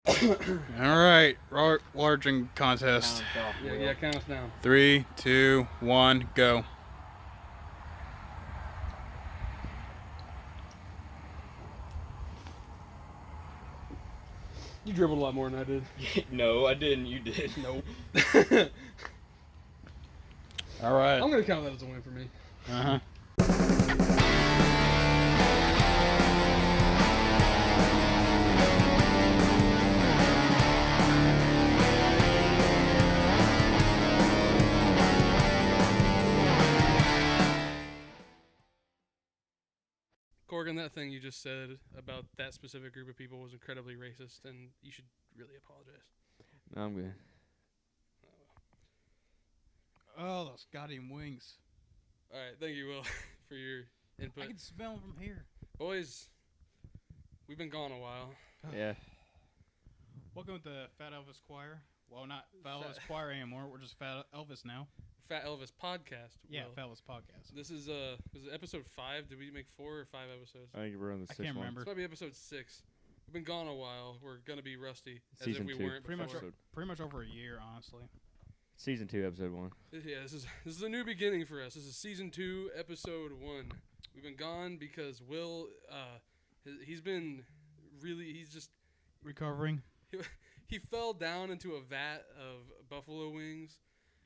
All right, larging contest. Yeah, count us down. 3, 2, 1, go. You dribbled a lot more than I did. No, I didn't. You did. Nope. All right. I'm gonna count that as a win for me. Uh-huh. Corgan, that thing you just said about that specific group of people was incredibly racist, and you should really apologize. No, I'm good. Oh, those goddamn wings. All right, thank you, Will, for your input. I can smell them from here. Boys, we've been gone a while. Yeah. Welcome to the Fat Elvis Choir. Well, not Fat Elvis Choir anymore. We're just Fat Elvis now. Fat Elvis podcast. Yeah, Will. Fat Elvis podcast. This is episode 5. Did we make 4 or 5 episodes? I think we're on the I sixth can't one. remember. This might be episode 6. We've been gone a while. We're gonna be rusty, Season as if we 2. weren't Pretty much, before. pretty much over a year, honestly. Season 2, episode 1. Yeah, this is a new beginning for us. This is season 2, episode 1. We've been gone because Will, he's just Recovering. he fell down into a vat of buffalo wings,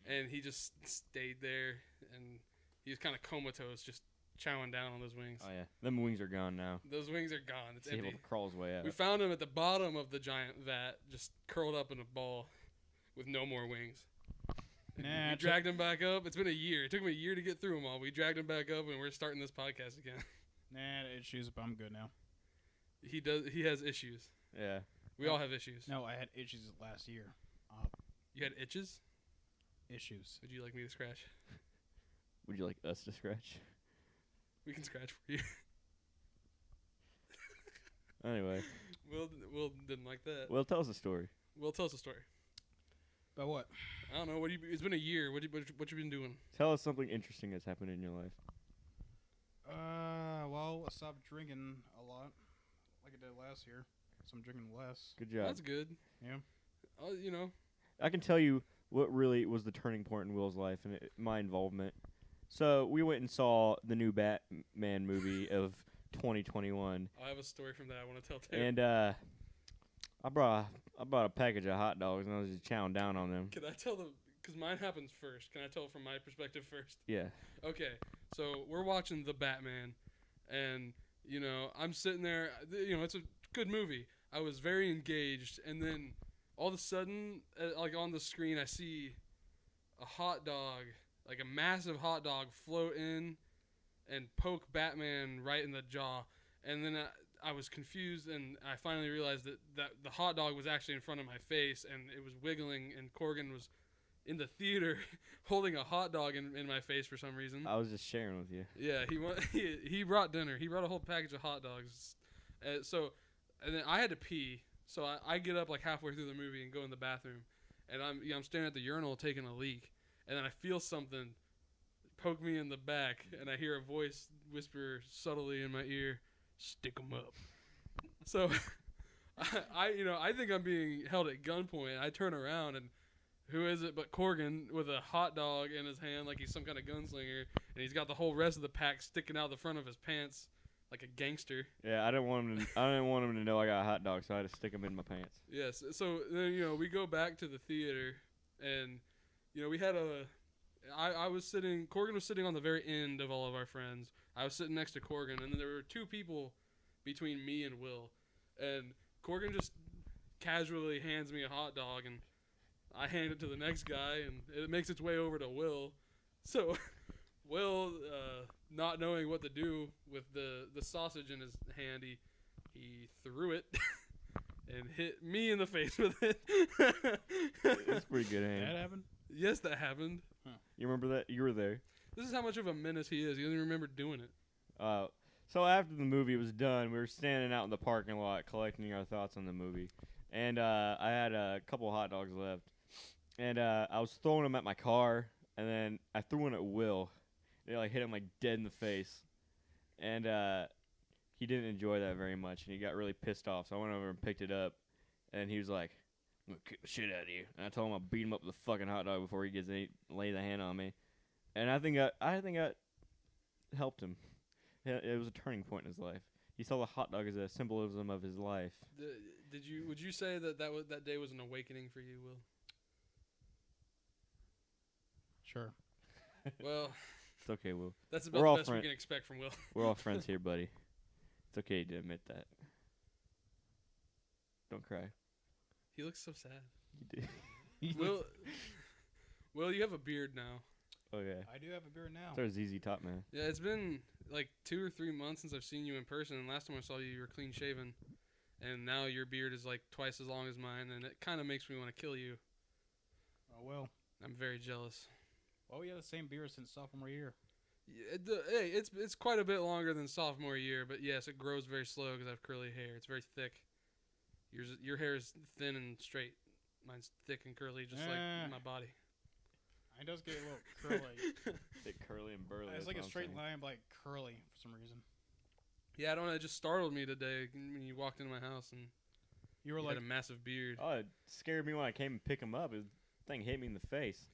and he just stayed there, and he was kind of comatose, just chowing down on those wings. Oh, yeah. Them wings are gone now. Those wings are gone. It's He's able empty. to crawl his way out. We found him at the bottom of the giant vat, just curled up in a ball, with no more wings. Nah, We dragged him back up. It's been a year. It took me a year to get through them all. We dragged him back up, and we're starting this podcast again. Nah, issues, but I'm good now. He has issues. Yeah. We all have issues. No, I had issues last year. You had itches? Issues. Would you like me to scratch? Would you like us to scratch? We can scratch for you. Anyway. Will didn't like that. Well, tell us a story. Will, tell us a story. But what? I don't know. It's been a year. What you been doing? Tell us something interesting that's happened in your life. Well, I stopped drinking a lot, like I did last year. So I'm drinking less. Good job. That's good. Yeah. You know. I can tell you what really was the turning point in Will's life and my involvement. So we went and saw the new Batman movie of 2021. I have a story from that I want to tell too. And I brought a package of hot dogs and I was just chowing down on them. Can I tell them? Because mine happens first. Can I tell from my perspective first? Yeah. Okay, so we're watching The Batman, and, you know, I'm sitting there, you know, it's a good movie. I was very engaged, and then all of a sudden, like on the screen, I see a hot dog, like a massive hot dog, float in and poke Batman right in the jaw, and then I was confused, and I finally realized that the hot dog was actually in front of my face, and it was wiggling, and Corgan was in the theater holding a hot dog in my face for some reason. I was just sharing with you. Yeah, he brought dinner. He brought a whole package of hot dogs. And then I had to pee, so I get up like halfway through the movie and go in the bathroom, and I'm standing at the urinal taking a leak, and then I feel something poke me in the back, and I hear a voice whisper subtly in my ear, "Stick 'em up." So I think I'm being held at gunpoint. I turn around, and who is it but Corgan with a hot dog in his hand like he's some kind of gunslinger, and he's got the whole rest of the pack sticking out the front of his pants like a gangster. Yeah, I didn't want him to know I got a hot dog, so I had to stick him in my pants. Yes. So then, you know, we go back to the theater, and, you know, we had Corgan was sitting on the very end of all of our friends. I was sitting next to Corgan, and then there were 2 people between me and Will, and Corgan just casually hands me a hot dog, and I hand it to the next guy, and it makes its way over to Will. So Will, not knowing what to do with the sausage in his hand, he threw it and hit me in the face with it. It's pretty good aim. That happened? Yes, that happened. You remember that? You were there. This is how much of a menace he is. He doesn't even remember doing it. So after the movie was done, we were standing out in the parking lot collecting our thoughts on the movie. And I had a couple of hot dogs left. And I was throwing them at my car, and then I threw one at Will. It hit him dead in the face. And he didn't enjoy that very much, and he got really pissed off. So I went over and picked it up. And he was like, "I'm gonna kick the shit out of you." And I told him I'll beat him up with a fucking hot dog before he gets lay the hand on me. And I think I helped him. It was a turning point in his life. He saw the hot dog as a symbolism of his life. Would you say that day was an awakening for you, Will? Sure. Well, It's okay, Will. that's We're about all the best we friend- can expect from Will. We're all friends here, buddy. It's okay to admit that. Don't cry. He looks so sad. You do. Will, you have a beard now. Oh yeah. I do have a beard now. It's our ZZ Top man. Yeah, it's been like 2 or 3 months since I've seen you in person. And last time I saw you, you were clean shaven, and now your beard is like twice as long as mine, and it kind of makes me want to kill you. Oh well. I'm very jealous. Well, we had the same beard since sophomore year. Yeah, hey, it's quite a bit longer than sophomore year, but yes, it grows very slow because I have curly hair. It's very thick. Your hair is thin and straight. Mine's thick and curly, just like my body. Mine does get a little curly. Thick, curly, and burly. It's that's like a what I'm straight saying. line, but like curly for some reason. Yeah, I don't know. It just startled me today when you walked into my house and You were you like, had a massive beard. Oh, it scared me when I came and pick him up. The thing hit me in the face.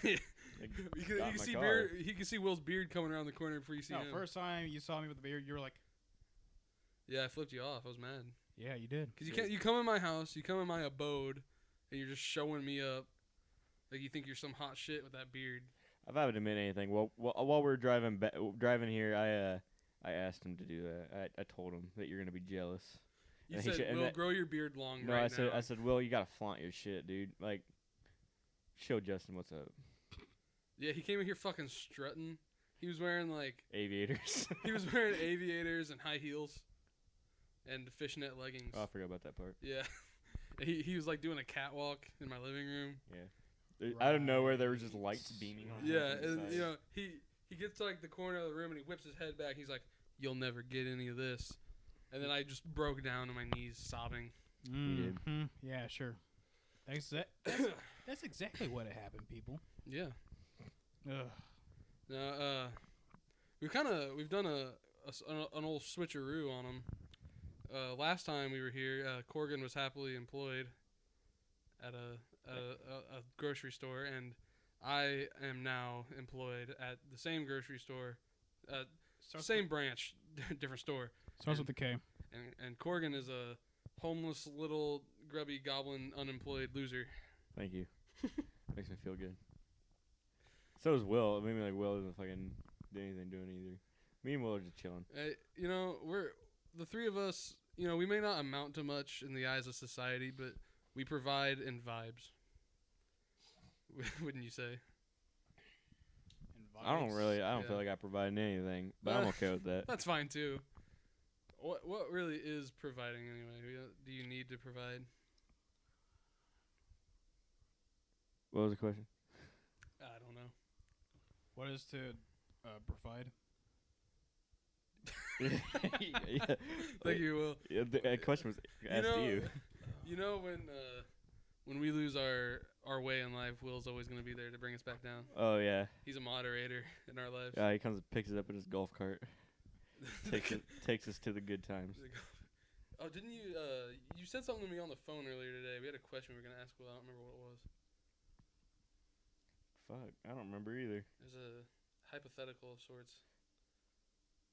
you It can, got you can my see car. beard. You can see Will's beard coming around the corner before you see no, him. first time you saw me with the beard, you were like, Yeah, I flipped you off. I was mad. yeah, you did. Cause you come in my house, you come in my abode, and you're just showing me up, like you think you're some hot shit with that beard. If I would admit anything, while we were driving here, I asked him to do that. I told him that you're gonna be jealous. You And he said, should- and "Will, that- grow your beard long No, right I now." said, Will, you gotta flaunt your shit, dude. Like, show Justin what's up. Yeah, he came in here fucking strutting. He was wearing like Aviators. he was wearing aviators and high heels, and fishnet leggings. Oh, I forgot about that part. Yeah, he was like doing a catwalk in my living room. Out of nowhere, there were just lights beaming on him Yeah, from the and side. you know he gets to like the corner of the room and he whips his head back. He's like, "You'll never get any of this." And then I just broke down on my knees sobbing. did. Mhm. Yeah, sure. That's exactly what happened, people. Yeah. Ugh. Now, we've done an old switcheroo on him. Last time we were here, Corgan was happily employed at a grocery store, and I am now employed at the same grocery store, same branch, different store. Starts with the K. And Corgan is a homeless little grubby goblin unemployed loser. Thank you. Makes me feel good. So is Will. I mean, like, Will doesn't fucking do anything doing either. Me and Will are just chilling. You know, we're the three of us. You know, we may not amount to much in the eyes of society, but we provide in vibes. Wouldn't you say? I don't Yeah. feel like I provide anything, but I'm okay with that. That's fine too. What really is providing anyway? Do you need to provide? What was the question? I don't know. What is to provide? yeah. Thank you, Will. Yeah, the question was asked to you. You know when we lose our way in life, Will's always going to be there to bring us back down. Oh yeah. He's a moderator in our lives. Yeah, he comes and picks it up in his golf cart. Takes us to the good times. Oh, didn't you? You said something to me on the phone earlier today. We had a question we were gonna ask Will. I don't remember what it was. Fuck, I don't remember either. It was a hypothetical of sorts.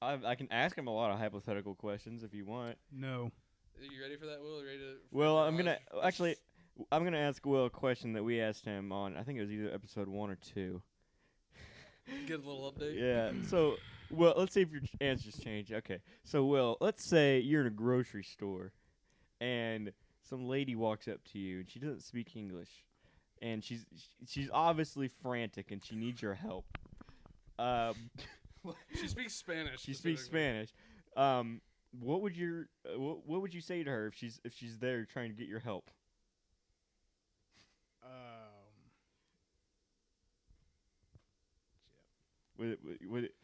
I can ask him a lot of hypothetical questions if you want. No. Are you ready for that, Will? Ready to? Well, I'm gonna ask Will a question that we asked him on. I think it was either episode 1 or 2. get a little update. Yeah. So, Will, let's see if your answers change. Okay. So, Will, let's say you're in a grocery store, and some lady walks up to you, and she doesn't speak English, and she's obviously frantic, and she needs your help. She speaks Spanish. She speaks specifically. Spanish. What would what would you say to her if she's there trying to get your help?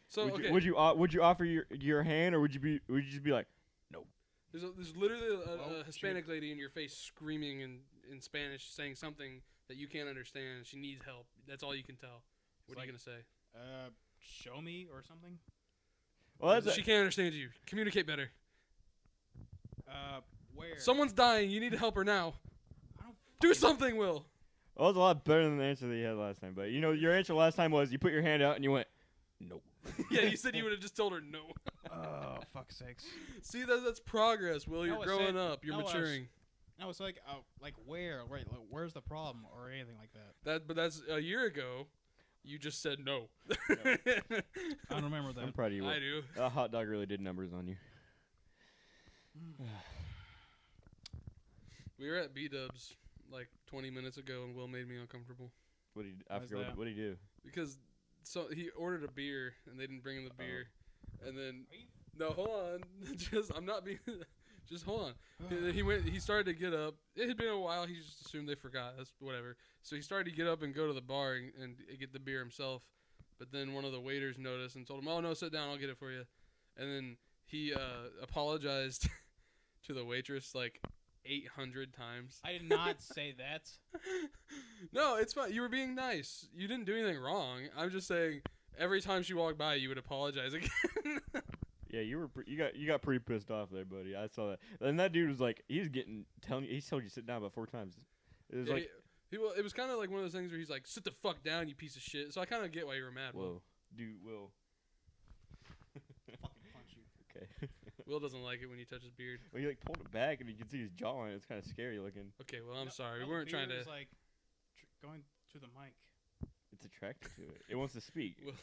So okay. Would you offer your hand, or would you just be like, There's literally a Hispanic lady in your face screaming in Spanish, saying something that you can't understand. She needs help. That's all you can tell. What are you gonna say? Show me or something? well, She can't understand you. Communicate better. where? Someone's dying. You need to help her now. I don't Do fucking- something, Will. Well, that was a lot better than the answer that you had last time. But you know, your answer last time was you put your hand out and you went, nope. Yeah, you said you would have just told her no. Oh, fuck's sakes. See, that's progress, Will. You're No, it growing said- up. You're no, I was- maturing. No, it's like where? Right, like, where's the problem or anything like that? But that's a year ago. You just said no. I don't remember that. I'm proud of you. I Will. do. That hot dog really did numbers on you. We were at B-Dubs like 20 minutes ago, and Will made me uncomfortable What did I Why's forget that? what did he do? because he ordered a beer, and they didn't bring him the beer, and then Are you- no, hold on, I'm not being. Just hold on. He started to get up. It had been a while. He just assumed they forgot. That's whatever. So he started to get up and go to the bar and get the beer himself. But then one of the waiters noticed and told him, "Oh no, sit down. I'll get it for you." And then he apologized to the waitress like 800 times. I did not say that. No, it's fine. You were being nice. You didn't do anything wrong. I'm just saying every time she walked by, you would apologize again. Yeah, you got pretty pissed off there, buddy. I saw that. And that dude was like, he told you to sit down about 4 times. It was Yeah, like, it was kind of like one of those things where he's like, "Sit the fuck down, you piece of shit." So I kind of get why you were mad. whoa, dude, Will. Fucking punch you. Okay. Will doesn't like it when you touch his beard. Well, he like pulled it back and you can see his jawline. It's kind of scary looking. Okay, well, I'm No, sorry. no, We weren't the trying beer to. is, like going to the mic. It's attracted to it. It wants to speak. Well,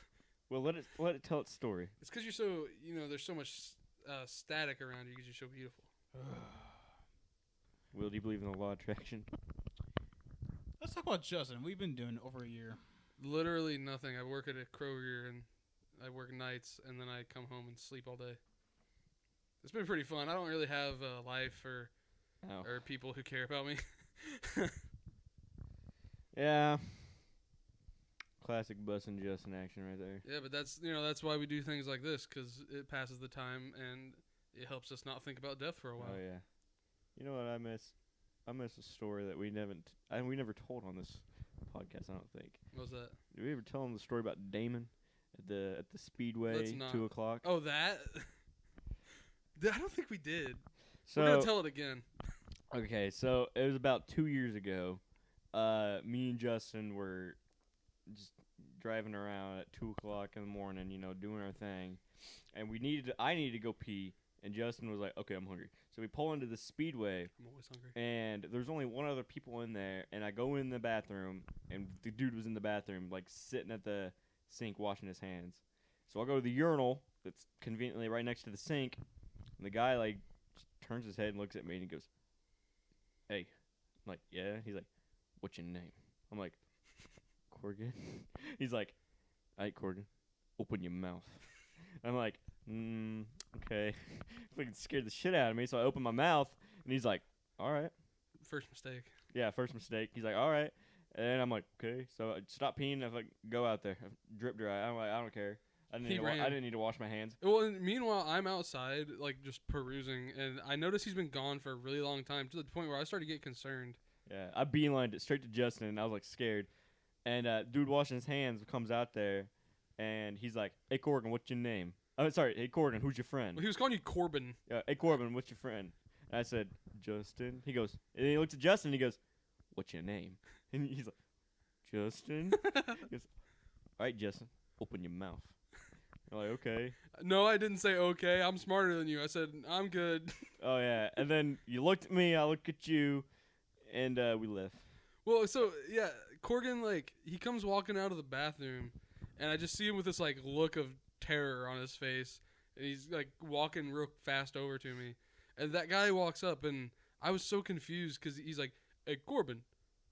Well, let it tell its story. it's because you're so, there's so much static around you because you're so beautiful. Will, do you believe in the law of attraction? Let's talk about Justin. We've been doing over a year. Literally nothing. I work at a Kroger and I work nights and then I come home and sleep all day. It's been pretty fun. I don't really have a life or Oh. people who care about me. Yeah. Classic Bus and Justin action right there. Yeah, but that's why we do things like this, because it passes the time and it helps us not think about death for a while. Oh yeah. You know what I miss? I miss a story that we never told on this podcast. I don't think. What was that? Did we ever tell them the story about Damon at the Speedway Let's not. 2:00? Oh, that? I don't think we did. So We're gonna tell it again. okay, so it was about 2 years ago. Me and Justin were just driving around at 2:00 in the morning, doing our thing, and I needed to go pee, and Justin was like, "Okay, I'm hungry." So we pull into the Speedway, I'm always hungry. and there's only one other people in there, and I go in the bathroom, and the dude was in the bathroom, like sitting at the sink washing his hands. So I go to the urinal that's conveniently right next to the sink, and the guy like just turns his head and looks at me, and he goes, "Hey," I'm like, "Yeah." He's like, "What's your name?" I'm like, "Corgan." He's like, "All right, Corgan, open your mouth." I'm like, okay. Fucking scared the shit out of me, so I open my mouth, and he's like, "All right." First mistake. Yeah, first mistake. He's like, "All right." And I'm like, "Okay." So I stop peeing, I like go out there, drip dry. I'm like, I don't care. I He didn't ran. need to wash my hands. Well, and meanwhile, I'm outside, like, just perusing, and I noticed he's been gone for a really long time, to the point where I started to get concerned. Yeah, I beelined it straight to Justin, and I was like scared. And dude washing his hands comes out there, and he's like, "Hey Corgan, what's your name?" Oh, sorry, "Hey Corgan, who's your friend?" Well, he was calling you Corbin. "Hey Corbin, what's your friend?" And I said, "Justin." He goes, and he looks at Justin, and he goes, "What's your name?" And he's like, "Justin." He goes, "All right, Justin, open your mouth." I'm like, "Okay." No, I didn't say okay. I'm smarter than you. I said, I'm good. Oh yeah, and then you looked at me, I looked at you, and we left. Well, so, yeah, Corgan, like, he comes walking out of the bathroom, and I just see him with this, like, look of terror on his face, and he's, like, walking real fast over to me. And that guy walks up, and I was so confused, because he's like, "Hey, Corbin,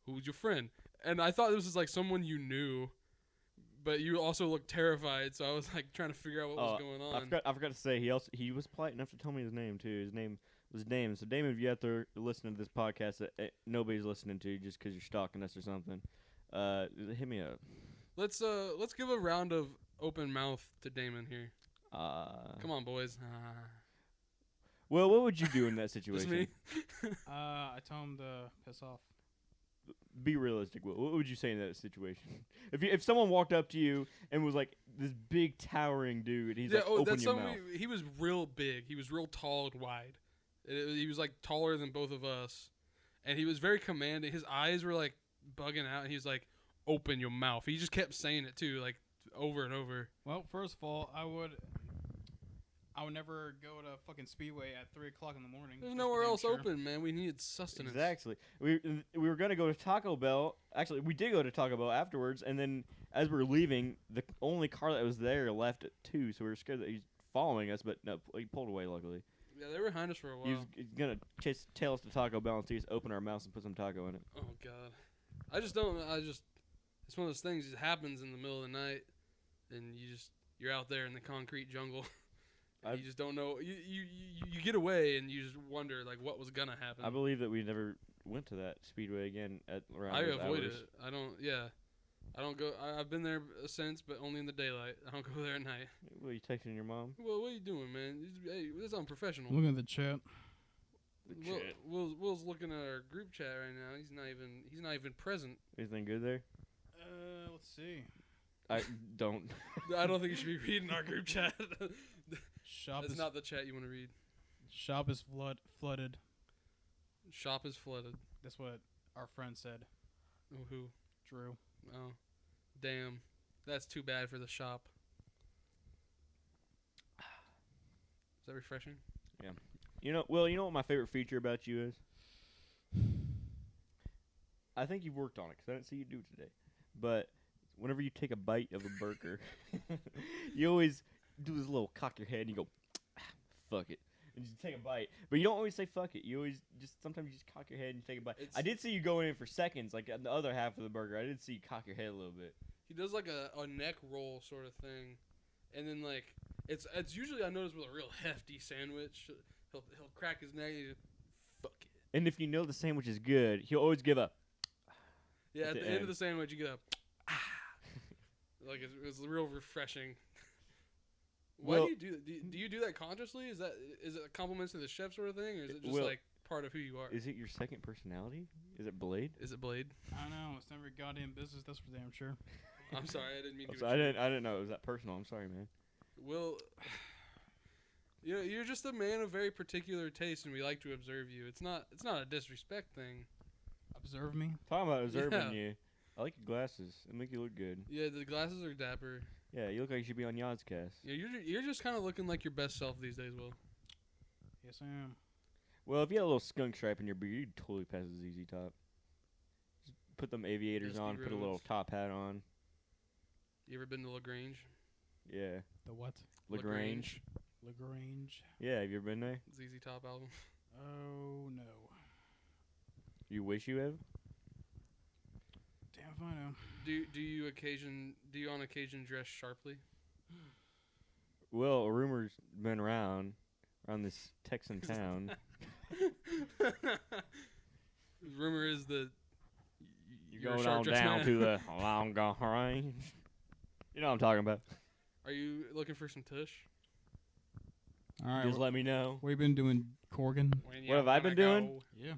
who's your friend?" And I thought this was, like, someone you knew, but you also looked terrified, so I was, like, trying to figure out what was going on. I forgot to say he was polite enough to tell me his name too. His name was Damon. So Damon, if you have to listen to this podcast that nobody's listening to just because you're stalking us or something, hit me up. Let's give a round of open mouth to Damon here. Come on, boys. Well, what would you do in that Just situation? me. I told him to piss off. Be realistic. Will. What would you say in that situation? If someone walked up to you and was like this big towering dude, he's like, "Open your mouth." He was real big. He was real tall and wide. He was like taller than both of us, and he was very commanding. His eyes were like bugging out, and he was like, "Open your mouth." He just kept saying it too, like over and over. Well, first of all, I would never go to fucking Speedway at 3 o'clock in the morning. There's just nowhere for damn else sure. open, man. We needed sustenance. Exactly. We were gonna go to Taco Bell. Actually, we did go to Taco Bell afterwards, and then as we were leaving, the only car that was there left at 2, so we were scared that he's following us, but no, he pulled away luckily. Yeah, they were behind us for a while. He was gonna tail us to Taco Bell and see us open our mouths and put some taco in it. Oh God, I just don't. It's one of those things that happens in the middle of the night, and you're out there in the concrete jungle. And you just don't know. You get away, and you just wonder like what was gonna happen. I believe that we never went to that Speedway again at around. I those avoid hours. it. I don't. Yeah, I don't go. I've been there since, but only in the daylight. I don't go there at night. What are you texting your mom? Well, what are you doing, man? Hey, this is unprofessional. Look at the chat. Will's looking at our group chat right now. He's not even present. Anything good there? Let's see. I don't. I don't think you should be reading our group chat. Shop That's is not the chat you want to read. shop is flooded. Shop is flooded. That's what our friend said. Oh, who? Drew. Oh, damn. That's too bad for the shop. Is that refreshing? You know what my favorite feature about you is? I think you've worked on it because I didn't see you do it today. But whenever you take a bite of a burger, you always do this little cock your head and you go, fuck it. And you take a bite. But you don't always say fuck it. You always sometimes you just cock your head and you take a bite. I did see you go in for seconds, like on the other half of the burger. I did see you cock your head a little bit. He does like a neck roll sort of thing, and then like it's usually I notice with a real hefty sandwich, he'll crack his neck and he'll, fuck it. And if you know the sandwich is good, he'll always give a. Yeah, at the the end of end. the sandwich you get a like it was real refreshing. Why Well- do you do that? Do you do that consciously? Is it compliments to the chef sort of thing, or is it just Well, like part of who you are? Is it your second personality? Is it Blade? Is it Blade? I know it's never goddamn business. That's for damn sure. I'm sorry, I didn't mean to. I didn't know it was that personal. I'm sorry, man. Will, you're just a man of very particular taste, and we like to observe you. It's not a disrespect thing. Observe me. Talking about observing Yeah. you. I like your glasses. They make you look good. Yeah, the glasses are dapper. Yeah, you look like you should be on Yodscast. Yeah, you're just kind of looking like your best self these days, Will. Yes, I am. Well, if you had a little skunk stripe in your beard, you'd totally pass a ZZ Top. Just put them aviators Dusty on, put a little roads. top hat on. You ever been to LaGrange? Yeah. The what? LaGrange. Lagrange. Yeah, have you ever been there? ZZ Top album. Oh no. You wish you have? Damn if I know. Do you on occasion dress sharply? Well, a rumor's been around this Texan town. Rumor is that You're a going sharp on dressed down man. to the long range. You know what I'm talking about. Are you looking for some tush? All right. Just let me know. What have you been doing, Corgan? When What have I been doing? Yeah.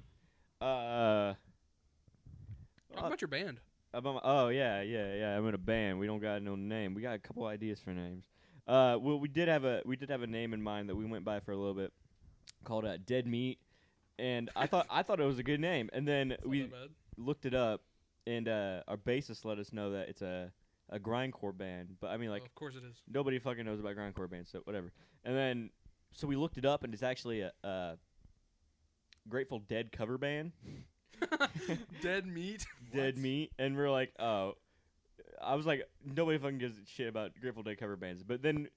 Talk about your band. Yeah. I'm in a band. We don't got no name. We got a couple ideas for names. Well, we did have a name in mind that we went by for a little bit, called Dead Meat, and I thought it was a good name. And then It's not we that bad. looked it up, and our bassist let us know that it's a grindcore band. But I mean, like, of course it is. nobody fucking knows about grindcore bands, so whatever. And then so we looked it up, and it's actually a Grateful Dead cover band. Dead Meat. Dead Meat, and we're like, oh, I was like, nobody fucking gives a shit about Grateful Dead cover bands. But then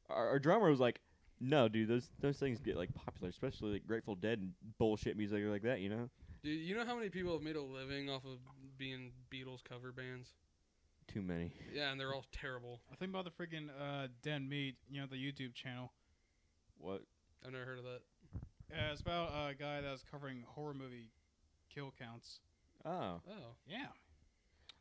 our drummer was like, no, dude, those things get like popular, especially like Grateful Dead and bullshit music like that, you know? Dude, you know how many people have made a living off of being Beatles cover bands? Too many. Yeah, and they're all terrible. I think about the freaking Den Meat, the YouTube channel. What? I've never heard of that. It's about a guy that was covering horror movie kill counts. Oh. Oh. Yeah.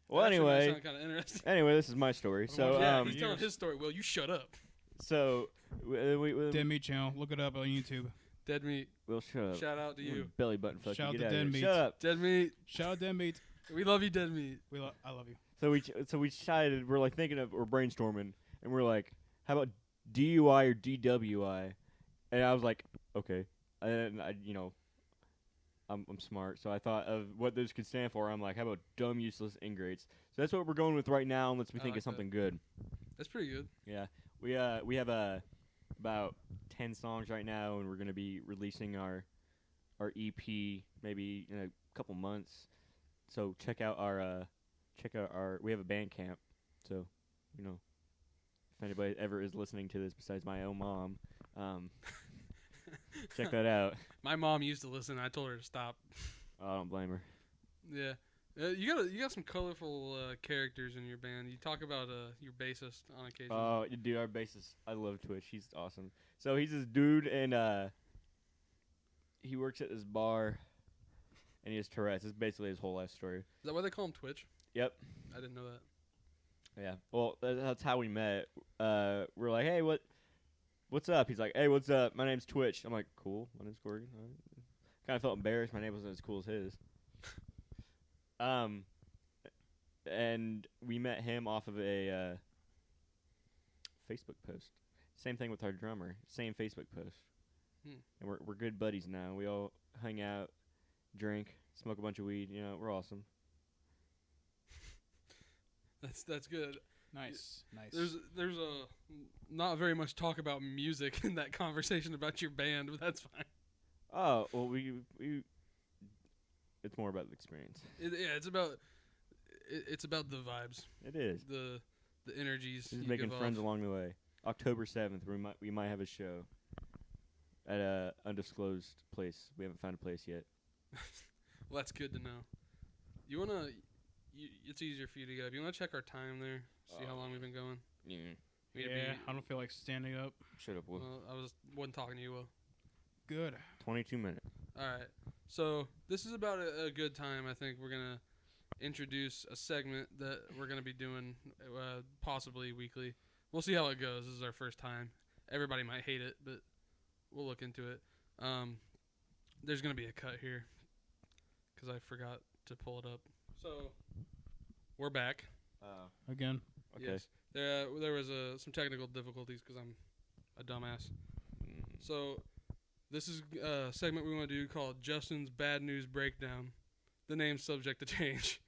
Well, That actually might anyway, sound kind of interesting. this is my story. So, Yeah, he's telling his story. Will, you shut up. so we Den Meat channel. Look it up on YouTube. Dead Meat. We'll shut up. Shout out to you. Belly button fuck Shout you. out Get to out of Den here. Meat. Shut up. Dead Meat. Shout out Den Meat. We love you, Dead Meat. I love you. So we decided, we're like thinking of, we're brainstorming, and we're like, how about DUI or DWI? And I was like, okay. and I, I'm smart, so I thought of what those could stand for. I'm like, how about dumb, useless ingrates? So that's what we're going with right now, unless we I think like of something good. That's pretty good. Yeah, we have about 10 songs right now, and we're gonna be releasing our EP maybe in a couple months. So check out our we have a band camp. So, if anybody ever is listening to this besides my own mom, check that out. My mom used to listen. I told her to stop. I don't blame her. Yeah. You got some colorful characters in your band. You talk about your bassist on occasion. Oh, dude, our bassist, I love Twitch. He's awesome. So he's this dude, and he works at this bar, and he has Tourette's. It's basically his whole life story. Is that why they call him Twitch? Yep. I didn't know that. Yeah. Well, that's how we met. We're like, hey, what's up? He's like, hey, what's up? My name's Twitch. I'm like, cool. My name's Corey. Kind of felt embarrassed. My name wasn't as cool as his. And we met him off of a Facebook post. Same thing with our drummer. Same Facebook post. And we're good buddies now. We all hang out, drink, smoke a bunch of weed. We're awesome. That's good. Nice. There's not very much talk about music in that conversation about your band, but that's fine. Oh, well, we it's more about the experience. It's about the vibes. It is. The energies. Just making friends along the way. October 7th, we might have a show at a undisclosed place. We haven't found a place yet. Well, that's good to know. It's easier for you to get up. You want to check our time there? See how long we've been going? Yeah, I don't feel like standing up. Shut up, Will. Well, wasn't talking to you, Will. Good. 22 minutes. All right. So this is about a good time. I think we're going to introduce a segment that we're going to be doing possibly weekly. We'll see how it goes. This is our first time. Everybody might hate it, but we'll look into it. There's going to be a cut here because I forgot to pull it up. So we're back. Again. Okay. Yes. There was some technical difficulties because I'm a dumbass. So this is a segment we want to do called Justin's Bad News Breakdown. The name's subject to change.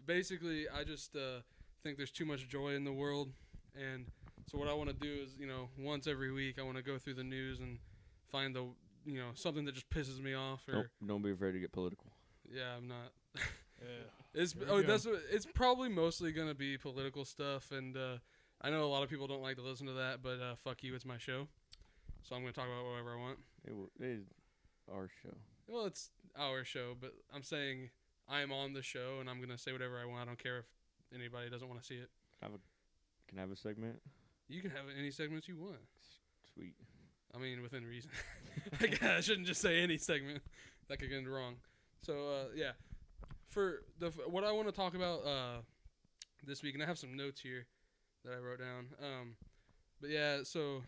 Basically, I just think there's too much joy in the world. And so what I want to do is, once every week, I want to go through the news and find something that just pisses me off. Or Don't be afraid to get political. Yeah, I'm not. Yeah. It's probably mostly gonna be political stuff, and I know a lot of people don't like to listen to that, but fuck you, it's my show, so I'm gonna talk about whatever I want. It is our show. Well, it's our show, but I'm saying I'm on the show, and I'm gonna say whatever I want. I don't care if anybody doesn't want to see it. Can I have a segment? You can have any segments you want. Sweet. I mean, within reason. I shouldn't just say any segment. That could get wrong. So yeah. For what I want to talk about this week, and I have some notes here that I wrote down. But yeah, so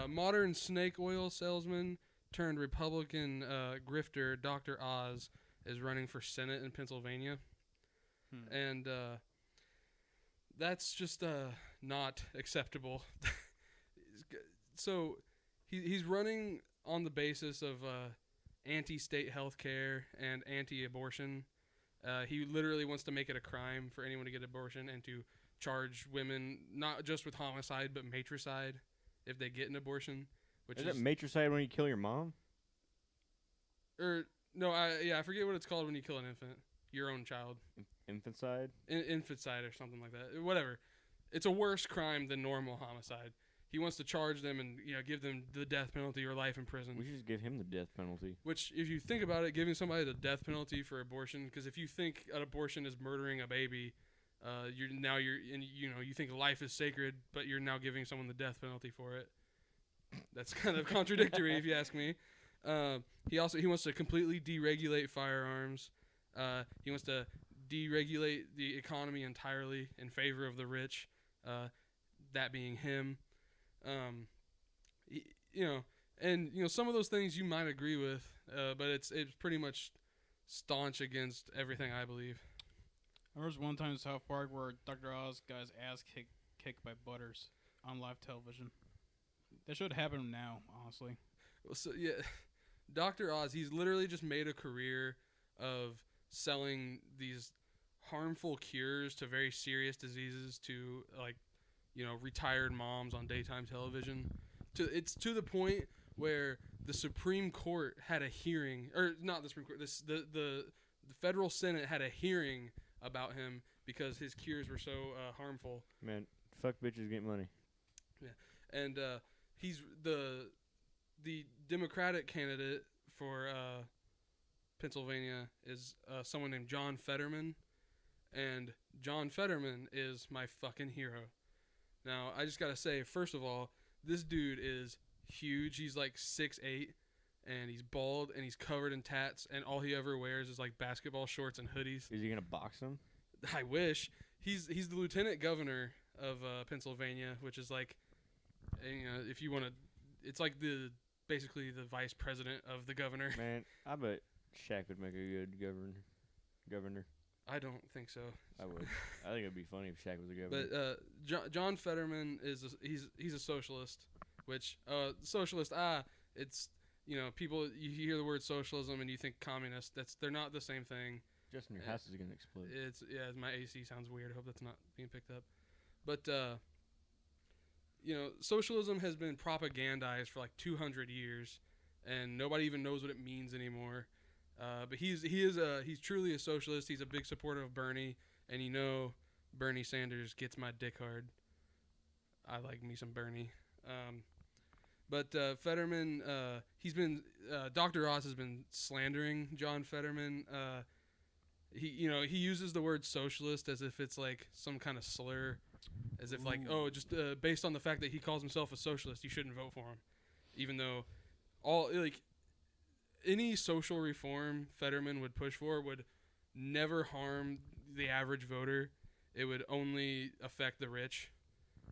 modern snake oil salesman turned Republican grifter Dr. Oz is running for Senate in Pennsylvania, and that's just not acceptable. So he's running on the basis of anti-state health care and anti-abortion. He literally wants to make it a crime for anyone to get abortion and to charge women not just with homicide but matricide if they get an abortion. Which is it matricide when you kill your mom? No, I forget what it's called when you kill an infant, your own child. Infanticide? Infanticide or something like that. Whatever. It's a worse crime than normal homicide. He wants to charge them and give them the death penalty or life in prison. We should just give him the death penalty. Which, if you think about it, giving somebody the death penalty for abortion, because if you think an abortion is murdering a baby, you think life is sacred, but you're now giving someone the death penalty for it. That's kind of contradictory, if you ask me. He wants to completely deregulate firearms. He wants to deregulate the economy entirely in favor of the rich. That being him. Some of those things you might agree with, but it's pretty much staunch against everything I believe. There was one time in South Park where Dr. Oz got his ass kicked by Butters on live television. That should happen now, honestly. Well, so yeah, Dr. Oz, he's literally just made a career of selling these harmful cures to very serious diseases to, like, retired moms on daytime television. It's to the point where the Supreme Court had a hearing, or not the Supreme Court, the federal Senate had a hearing about him because his cures were so harmful. Man, fuck bitches, get money. Yeah, and he's the Democratic candidate for Pennsylvania is someone named John Fetterman, and John Fetterman is my fucking hero. Now, I just gotta say, first of all, this dude is huge. He's like 6'8", and he's bald, and he's covered in tats, and all he ever wears is like basketball shorts and hoodies. Is he gonna box him? I wish. He's the lieutenant governor of Pennsylvania, which is like, if you want to, it's like basically the vice president of the governor. Man, I bet Shaq would make a good governor. I don't think so. I would. I think it'd be funny if Shaq was a governor. But John Fetterman he's a socialist, which socialist it's people, you hear the word socialism and you think communist. They're not the same thing. Justin, your house is gonna explode. My AC sounds weird. I hope that's not being picked up. But socialism has been propagandized for like 200 years, and nobody even knows what it means anymore. But he's truly a socialist. He's a big supporter of Bernie, and Bernie Sanders gets my dick hard. I like me some Bernie. But Fetterman, Dr. Oz has been slandering John Fetterman. He uses the word socialist as if it's like some kind of slur, as if like, just based on the fact that he calls himself a socialist, you shouldn't vote for him, even though any social reform Fetterman would push for would never harm the average voter. It would only affect the rich,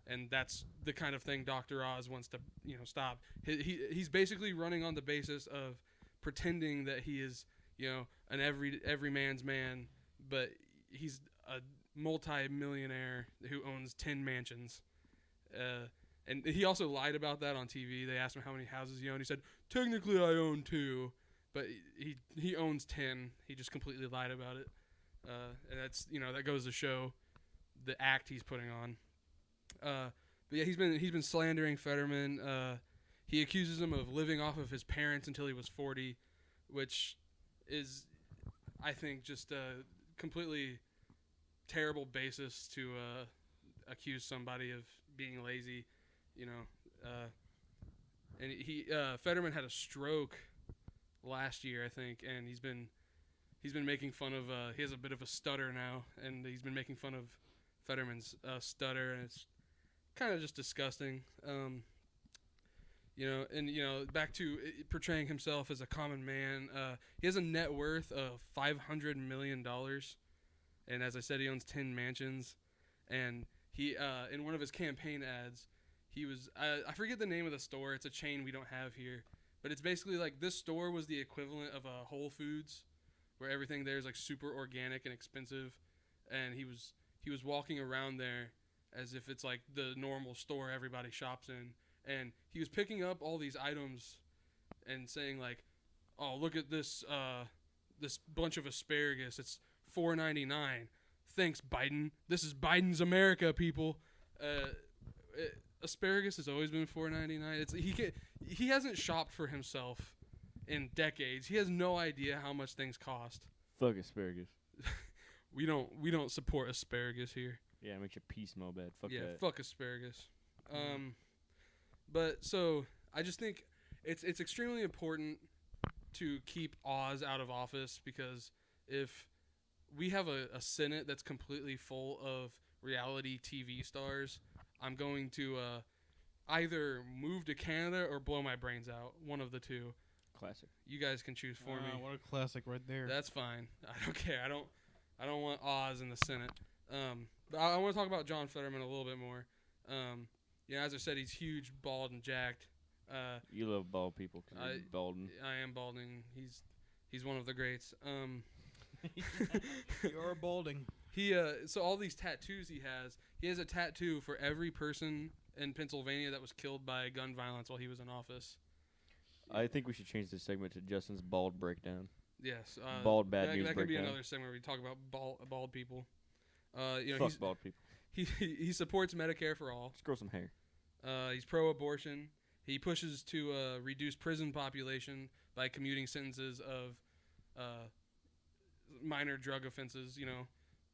and that's the kind of thing Dr. Oz wants to stop. He's basically running on the basis of pretending that he is an every man's man, but he's a multi-millionaire who owns 10 mansions. And he also lied about that on TV. They asked him how many houses he owned. He said, technically I own 2, but he owns 10. He just completely lied about it. And that's, that goes to show the act he's putting on. But yeah, he's been slandering Fetterman. He accuses him of living off of his parents until he was 40, which is, I think, just a completely terrible basis to accuse somebody of being lazy. And Fetterman had a stroke last year, I think, and he's been making fun of. He has a bit of a stutter now, and he's been making fun of Fetterman's stutter, and it's kind of just disgusting. Back to portraying himself as a common man. He has a net worth of $500 million, and as I said, he owns 10 mansions. And he, in one of his campaign ads, he was, I forget the name of the store. It's a chain we don't have here, but it's basically like this store was the equivalent of a Whole Foods, where everything there is like super organic and expensive, and he was walking around there as if it's like the normal store everybody shops in. And he was picking up all these items and saying like, "Oh, look at this this bunch of asparagus. It's $4.99. Thanks, Biden. This is Biden's America, people." Asparagus has always been $4.99. He hasn't shopped for himself in decades. He has no idea how much things cost. Fuck asparagus. We don't support asparagus here. Yeah, it makes your pee smell bad. Fuck yeah, that. fuck asparagus. But so I just think it's extremely important to keep Oz out of office, because if we have a Senate that's completely full of reality TV stars, I'm going to either move to Canada or blow my brains out. One of the two. Classic. You guys can choose for me. What a classic right there. That's fine. I don't care. I don't want Oz in the Senate. But I want to talk about John Fetterman a little bit more. As I said, he's huge, bald, and jacked. You love bald people because you're balding. I am balding. He's one of the greats. You're balding. So all these tattoos he has a tattoo for every person in Pennsylvania that was killed by gun violence while he was in office. I think we should change this segment to Justin's bald breakdown. Yes. Bald bad news That could be breakdown. another segment where we talk about bald people. Fuck bald people. He supports Medicare for all. Let's grow some hair. He's pro-abortion. He pushes to reduce prison population by commuting sentences of minor drug offenses.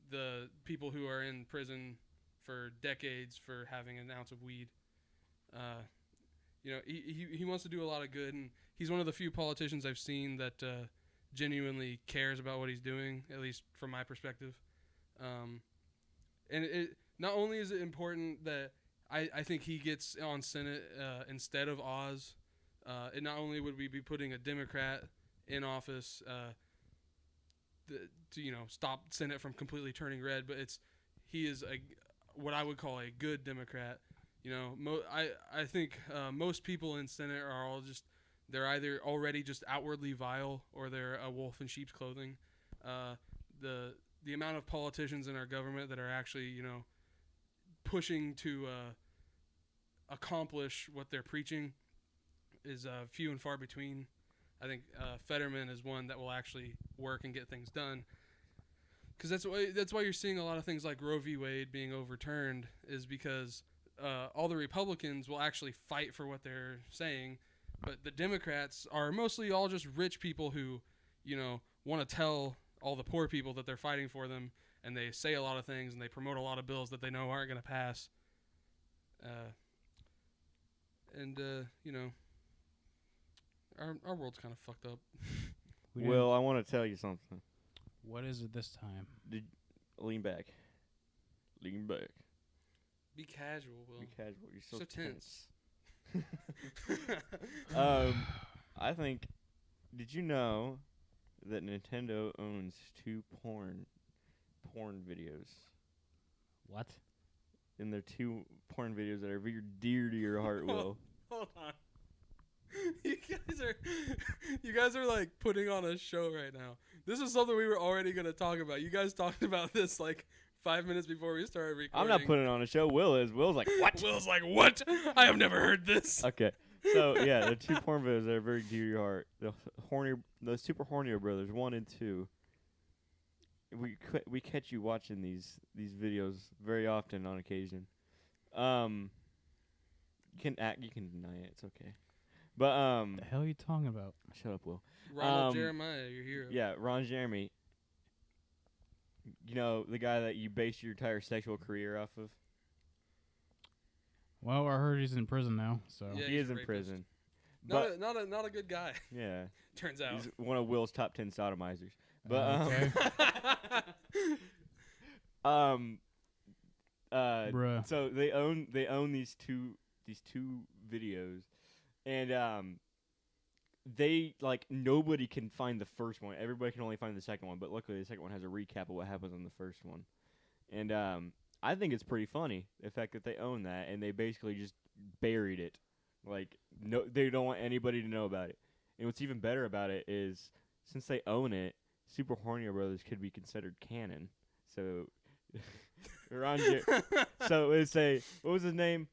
The people who are in prison for decades for having an ounce of weed. He wants to do a lot of good, and he's one of the few politicians I've seen that genuinely cares about what he's doing, at least from my perspective. And it not only is it important that I think he gets on Senate instead of Oz. And not only would we be putting a Democrat in office to stop Senate from completely turning red, but he is what I would call a good Democrat. I think most people in Senate are all they're either already just outwardly vile or they're a wolf in sheep's clothing. The amount of politicians in our government that are actually pushing to accomplish what they're preaching is few and far between. I think Fetterman is one that will actually work and get things done. Because that's why you're seeing a lot of things like Roe v. Wade being overturned, is because all the Republicans will actually fight for what they're saying, but the Democrats are mostly all just rich people who, want to tell all the poor people that they're fighting for them, and they say a lot of things and they promote a lot of bills that they know aren't going to pass. Our world's kind of fucked up. Will, I want to tell you something. What is it this time? Lean back. Lean back. Be casual, Will. Be casual. You're so tense. I think. Did you know that Nintendo owns 2 porn videos? What? And they're 2 porn videos that are very dear to your heart, Will. Hold on. You guys are like putting on a show right now. This is something we were already going to talk about. You guys talked about this like 5 minutes before we started recording. I'm not putting on a show. Will's like, what? Will's like, what? I have never heard this. Okay. So, yeah, the 2 porn videos that are very dear to your heart. The Super Hornio Brothers, 1 and 2. We catch you watching these videos very often on occasion. You can deny it. It's okay. But What the hell are you talking about? Shut up, Will. Ronald Jeremiah, your hero. Yeah, Ron Jeremy. The guy that you base your entire sexual career off of. Well, I heard he's in prison now, so Yeah, he he's is a in rapist. prison. Not a good guy. Yeah, turns out. he's one of Will's top 10 sodomizers. But okay. Bruh. So they own these two videos, and they nobody can find the first one. Everybody can only find the second one, but luckily the second one has a recap of what happens on the first one. And I think it's pretty funny the fact that they own that, and they basically just buried it. They don't want anybody to know about it. And what's even better about it is, since they own it, Super Hornio Brothers could be considered canon. So, so it's what was his name?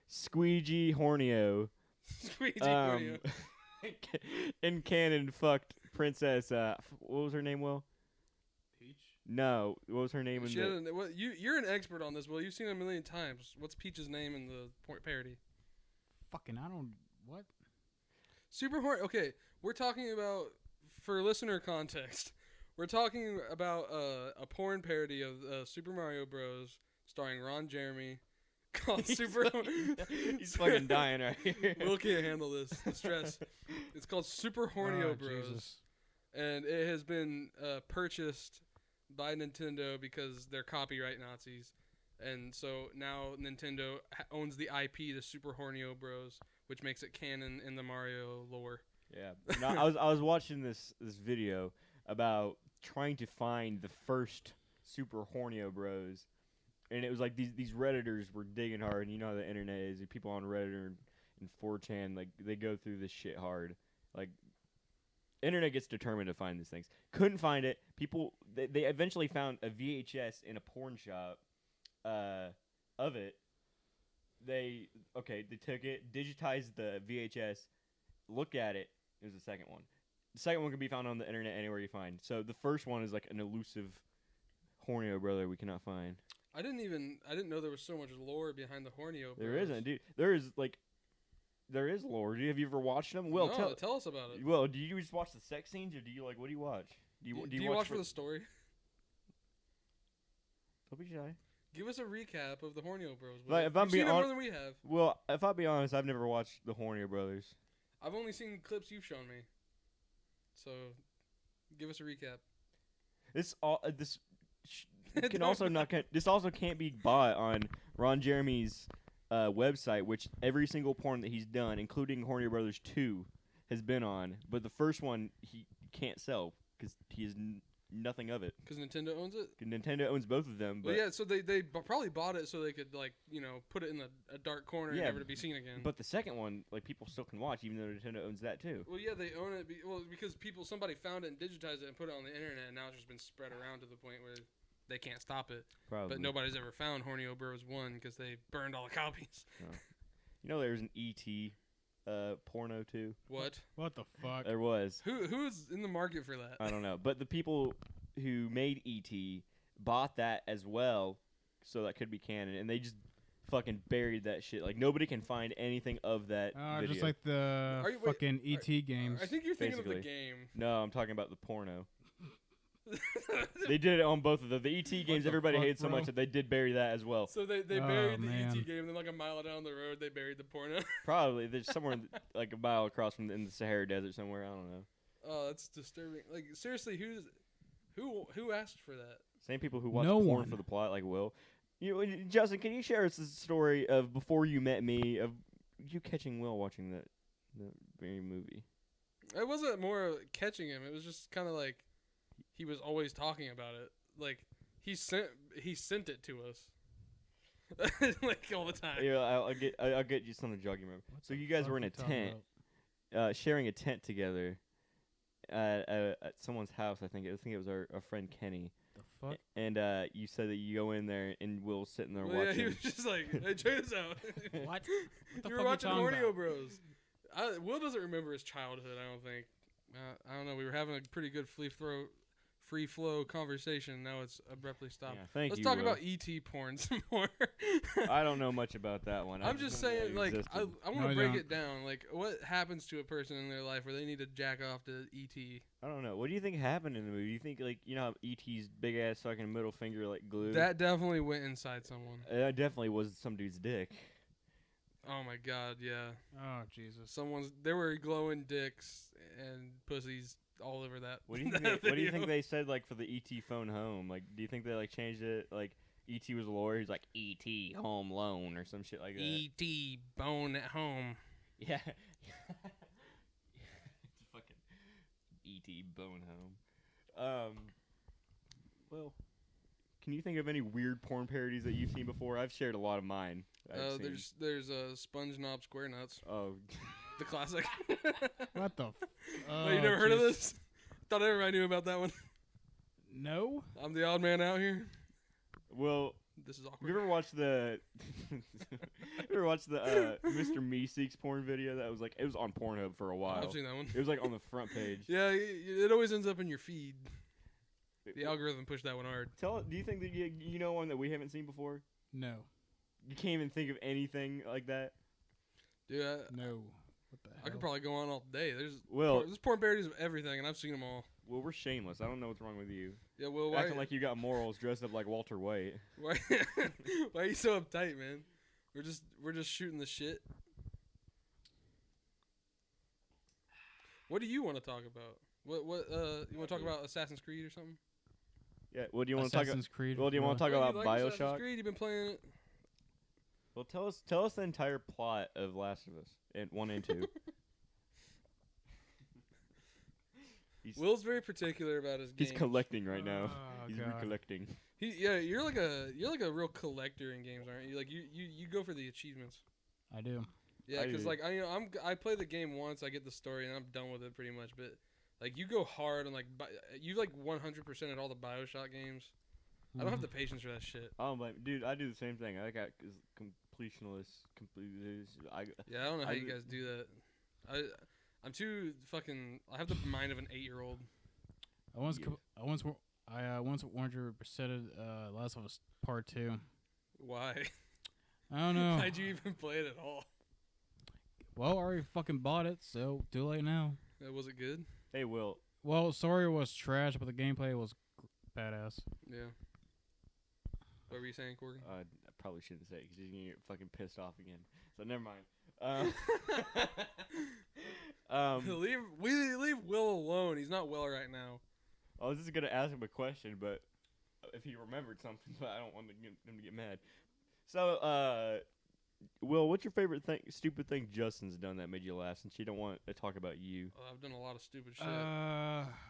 Squeegee Hornio. Squeegee Hornio. In canon, fucked Princess. What was her name, Will? Peach? No, what was her name You're an expert on this, Will. You've seen it a million times. What's Peach's name in the parody? Fucking, I don't. What? Super Horn. Okay, we're talking about, for listener context, we're talking about a porn parody of Super Mario Bros. Starring Ron Jeremy, called Super. He's fucking dying right here. Will can't handle the stress. It's called Super Hornio Bros. Jesus. And it has been purchased by Nintendo because they're copyright Nazis. And so now Nintendo owns the IP to Super Hornio Bros, which makes it canon in the Mario lore. Yeah. No, I was watching this video about trying to find the first Super Hornio Bros, and it was like these Redditors were digging hard, and you know how the internet is. People on Reddit and 4chan, they go through this shit hard. Internet gets determined to find these things. Couldn't find it. People they eventually found a VHS in a porn shop of it. They took it, digitized the VHS, look at it. It was the second one. The second one can be found on the internet anywhere you find. So the first one is like an elusive Hornio brother we cannot find. I didn't know there was so much lore behind the Hornio. There isn't, dude. There is lore. Have you ever watched them? Well, no, tell us about it. Well, do you just watch the sex scenes, or do you what do you watch? Do you watch for the story? Don't be shy. Give us a recap of the Hornio Bros. Like, if I'm You've being seen it more than we have. Well, if I'll be honest, I've never watched the Hornio Brothers. I've only seen clips you've shown me. So, give us a recap. This also can't be bought on Ron Jeremy's website, which every single porn that he's done, including Hornio Brothers 2, has been on. But the first one he can't sell because he has nothing of it. Because Nintendo owns it? Nintendo owns both of them. But well, yeah, so they probably bought it so they could, like, put it in a dark corner and never to be seen again. But the second one, like, people still can watch, even though Nintendo owns that too. Well, yeah, they own it. Because somebody found it and digitized it and put it on the internet, and now it's just been spread around to the point where they can't stop it. Probably. But nobody's ever found Hornio Bros. 1 because they burned all the copies. No. There's an E.T. Porno too. What? What the fuck? There was. Who's in the market for that? I don't know. But the people who made E.T. bought that as well, so that could be canon, and they just fucking buried that shit. Like, nobody can find anything of that video. Just like the fucking E.T. games. I think you're thinking Basically. of the game. No, I'm talking about the porno. They did it on both of them. The E.T. games, everybody hated so much that they did bury that as well. So they buried the man. E.T. game, then like a mile down the road, they buried the porno. Probably. There's somewhere like a mile across from in the Sahara Desert somewhere. I don't know. Oh, that's disturbing. Like, seriously, who asked for that? Same people who watch No porn one. for the plot, like Will. Justin, can you share us the story of before you met me, of you catching Will watching that very movie? It wasn't more catching him. It was just kind of like he was always talking about it. Like he sent it to us, like all the time. Yeah, I'll get you something to jog your memory. So you guys were in a tent, sharing a tent together at someone's house. I think it was our friend Kenny. The fuck? And you said that you go in there and Will's sitting there Well, watching. yeah, he was just like, "Hey, check this out." What? You were watching Hornio Bros. Will doesn't remember his childhood. I don't think. I don't know. We were having a pretty good free flow conversation. Now it's abruptly stopped. Yeah, thank Let's you, talk Will. about ET porn some more. I don't know much about that one. I'm just saying, like, I want to I break don't. it down. Like, what happens to a person in their life where they need to jack off to ET? I don't know. What do you think happened in the movie? You think, like, how E.T.'s big ass fucking middle finger like glue? That definitely went inside someone. That definitely was some dude's dick. Oh my god, yeah. Oh Jesus. There were glowing dicks and pussies all over that. What do you think? What do you think they said, like, for the E.T. phone home? Like, do you think they like changed it? Like, E.T. was a lawyer. He's like E.T. home loan or some shit like that. ET bone at home. Yeah. It's fucking E.T. bone home. Well, can you think of any weird porn parodies that you've seen before? I've shared a lot of mine. There's Sponge Knob Square Nuts, Oh, the classic. What the? Oh, you never heard of this? Thought everybody knew about that one. No. I'm the odd man out here. well, This is have awkward. you ever watched the Mr. Meeseeks porn video? That was like, it was on Pornhub for a while. I've seen that one. It was like on the front page. Yeah, it always ends up in your feed. The algorithm pushed that one hard. Do you think that you know one that we haven't seen before? No. You can't even think of anything like that? Dude, No. What the hell? I could probably go on all day. There's porn parodies of everything, and I've seen them all. Well, we're shameless. I don't know what's wrong with you. Yeah, well, why? Acting like you got morals, dressed up like Walter White. Why are you so uptight, man? We're just shooting the shit. What do you want to talk about? What you want to talk about Assassin's Creed or something? Yeah. Well, do you want to talk? Assassin's Creed. Well, do you want to talk Oh, about you like Assassin's BioShock? Creed? You've been playing it. Well, tell us the entire plot of Last of Us and 1 and 2. Will's very particular about his games. He's collecting right now. Oh, He's God. recollecting. You're like a real collector in games, aren't you? Like you go for the achievements. I do. Yeah, I because do. like I play the game once, I get the story, and I'm done with it pretty much. But like you go hard on you like 100% at all the BioShock games. I don't have the patience for that shit. Oh, but dude, I do the same thing. I got completionist. Yeah, I don't know how you guys do that. I'm too fucking. I have the mind of an 8-year-old. I once warned you presented Last of Us Part 2. Why? I don't know. Why'd you even play it at all? Well, I already fucking bought it, so too late now. Was it good? Hey, Will. Well, story was trash, but the gameplay was badass. Yeah. What were you saying, Corey? I probably shouldn't say it because he's gonna get fucking pissed off again. So never mind. Leave Will alone. He's not well right now. I was just gonna ask him a question, but if he remembered something, but I don't want him to get mad. So, Will, what's your favorite stupid thing Justin's done that made you laugh? Since you don't want to talk about you. Oh, I've done a lot of stupid shit.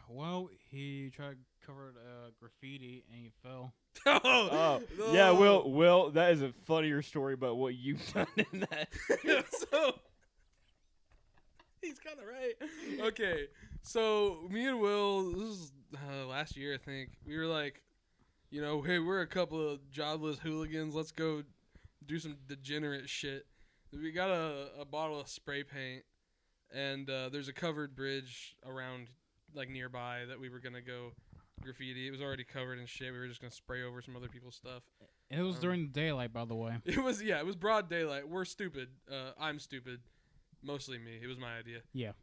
Well, he tried to cover graffiti and he fell. Oh, yeah, Will, that is a funnier story about what you've done in that. So he's kind of right. Okay, so me and Will, this was last year, I think. We were like, hey, we're a couple of jobless hooligans. Let's go do some degenerate shit. We got a bottle of spray paint, and there's a covered bridge around, like, nearby that we were going to go graffiti. It was already covered in shit. We were just going to spray over some other people's stuff. It was during the daylight, by the way. It was broad daylight. We're stupid. I'm stupid. Mostly me. It was my idea. Yeah.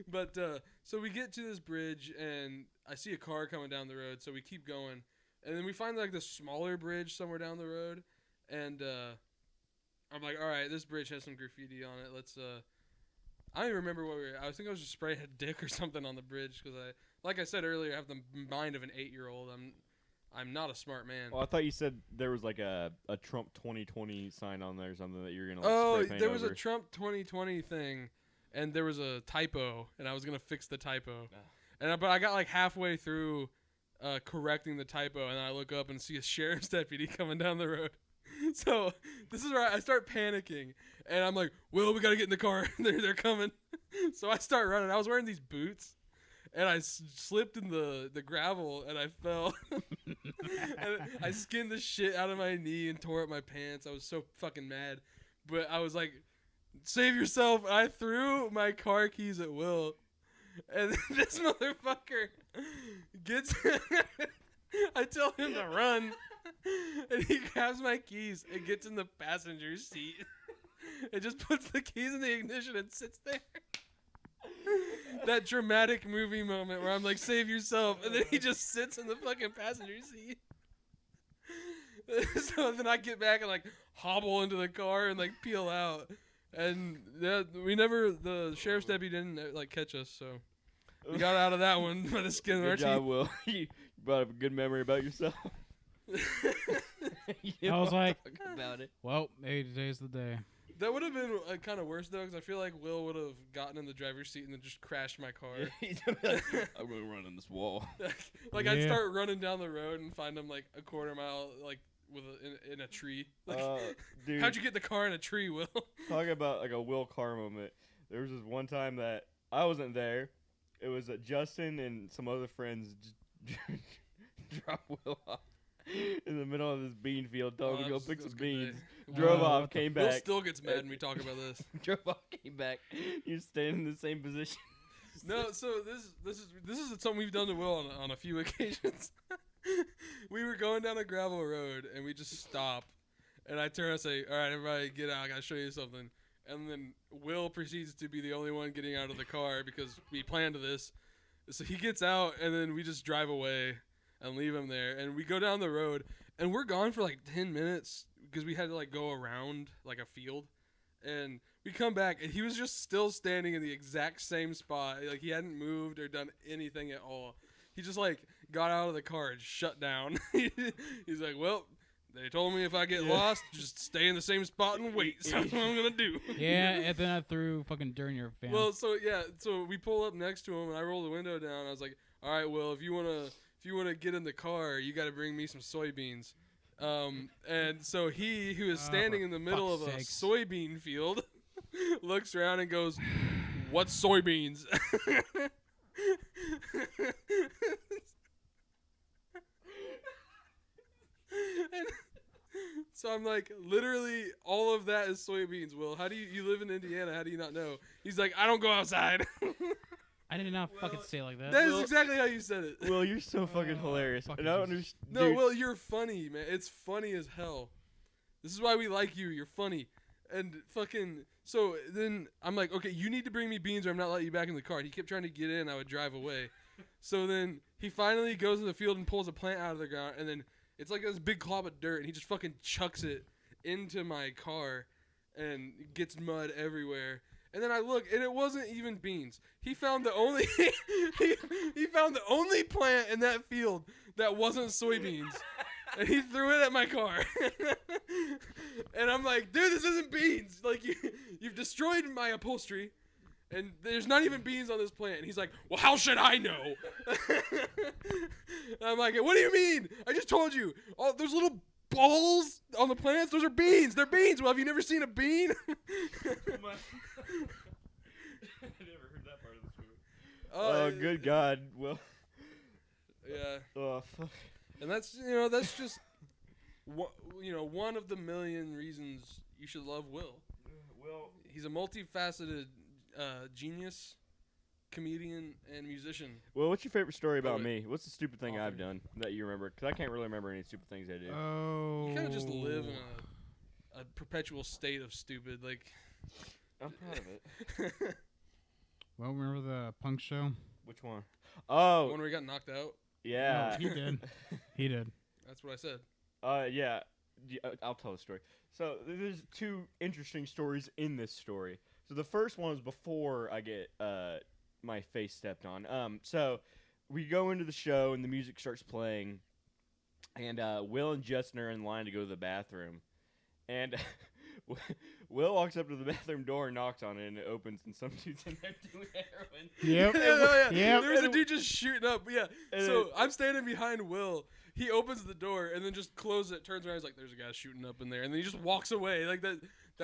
But, so we get to this bridge, and I see a car coming down the road, so we keep going. And then we find, like, this smaller bridge somewhere down the road. And I'm like, all right, this bridge has some graffiti on it. Let's. I don't even remember what I think I was just spraying a dick or something on the bridge because like I said earlier, I have the mind of an 8-year-old. I'm not a smart man. Well, I thought you said there was like a Trump 2020 sign on there or something that you're gonna. Like, spray paint there was over. a Trump 2020 thing, and there was a typo, and I was gonna fix the typo, but I got like halfway through correcting the typo, and I look up and see a sheriff's deputy coming down the road. So this is where I start panicking, and I'm like, "Will, we gotta get in the car. they're coming." So I start running. I was wearing these boots, and I slipped in the gravel, and I fell. And I skinned the shit out of my knee and tore up my pants. I was so fucking mad, but I was like, "Save yourself!" And I threw my car keys at Will, and this motherfucker gets. I tell him to run. And he grabs my keys and gets in the passenger seat. And just puts the keys in the ignition and sits there. That dramatic movie moment where I'm like, save yourself. And then he just sits in the fucking passenger seat. So then I get back and like hobble into the car and like peel out. And the sheriff's deputy didn't like catch us. So we got out of that one by the skin of our Good job, teeth. Will. You brought up a good memory about yourself. I was like, about it. well, maybe today's the day. That would have been kind of worse, though, because I feel like Will would have gotten in the driver's seat and then just crashed my car. He's gonna be like, I'm going to run on this wall. Like, I'd start running down the road and find him, like, a quarter mile, like, in a tree. Like, dude, how'd you get the car in a tree, Will? Talking about, like, a Will Carr moment. There was this one time that I wasn't there. It was Justin and some other friends dropped Will off in the middle of this bean field, told him to go pick some beans. Drove off, came back. Will still gets mad when we talk about this. Drove off, came back. He was staying in the same position. No, so this is something we've done to Will on a few occasions. We were going down a gravel road and we just stop, and I turn and say, "All right, everybody, get out! I gotta show you something." And then Will proceeds to be the only one getting out of the car because we planned this. So he gets out, and then we just drive away and leave him there. And we go down the road, and we're gone for like 10 minutes because we had to like go around like a field. And we come back, and he was just still standing in the exact same spot. Like, he hadn't moved or done anything at all. He just like got out of the car and shut down. He's like, well, they told me if I get lost, just stay in the same spot and wait. So that's what I'm going to do. Yeah, and then I threw fucking dirt in your fan. Well, so we pull up next to him, and I roll the window down. I was like, all right, well, if you wanna get in the car, you got to bring me some soybeans. And so he, who is standing in the middle of a soybean field, looks around and goes, "What soybeans?" And So I'm like, literally, all of that is soybeans. Will, how do you live in Indiana? How do you not know? He's like, I don't go outside. I did not fucking say it like that. That is exactly how you said it. Will, you're so fucking hilarious. fucking And I don't Jesus. understand. No, Will, you're funny, man. It's funny as hell. This is why we like you. You're funny. And fucking, so then I'm like, okay, you need to bring me beans or I'm not letting you back in the car. And he kept trying to get in. I would drive away. So then he finally goes in the field and pulls a plant out of the ground. And then it's like this big clob of dirt. And he just fucking chucks it into my car and gets mud everywhere. And then I look, and it wasn't even beans. He found the only he found the only plant in that field that wasn't soybeans, and he threw it at my car. And I'm like, dude, this isn't beans. Like you've destroyed my upholstery, and there's not even beans on this plant. And he's like, well, how should I know? And I'm like, what do you mean? I just told you. All those little balls on the plants, those are beans. They're beans. Well, have you never seen a bean? I never heard that part of the story. Oh, Good God. Well. Yeah. Oh, fuck. And that's just one of the million reasons you should love Will. Well, He's a multifaceted genius, comedian, and musician. well, what's your favorite story about Poet. me? What's the stupid thing I've Author. done that you remember? Because I can't really remember any stupid things I did. Oh. You kind of just live in a perpetual state of stupid. Like, I'm proud of it. Well, remember the punk show? Which one? the Oh, one where he got knocked out. yeah. No, he did. He did. That's what I said. Yeah. I'll tell the story. So there's two interesting stories in this story. So the first one is before I get my face stepped on. So we go into the show and the music starts playing, and Will and Justin are in line to go to the bathroom, and Will walks up to the bathroom door and knocks on it, and it opens, and some dude's in there doing heroin. Yep. Yeah. Yep. There was a dude just shooting up. Yeah. And So I'm standing behind Will. He opens the door and then just closes it, turns around, he's like, there's a guy shooting up in there. And then he just walks away. Like that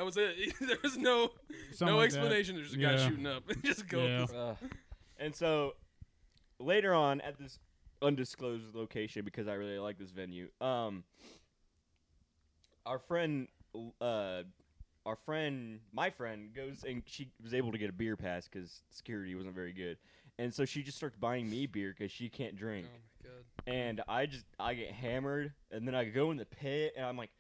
was it. There was no Something like that. explanation. There's a guy Yeah. shooting up. And just go. Yeah. And so later on at this undisclosed location, because I really like this venue, our friend, my friend goes and she was able to get a beer pass because security wasn't very good. And so she just starts buying me beer because she can't drink. Oh my god. And I get hammered, and then I go in the pit, and I'm like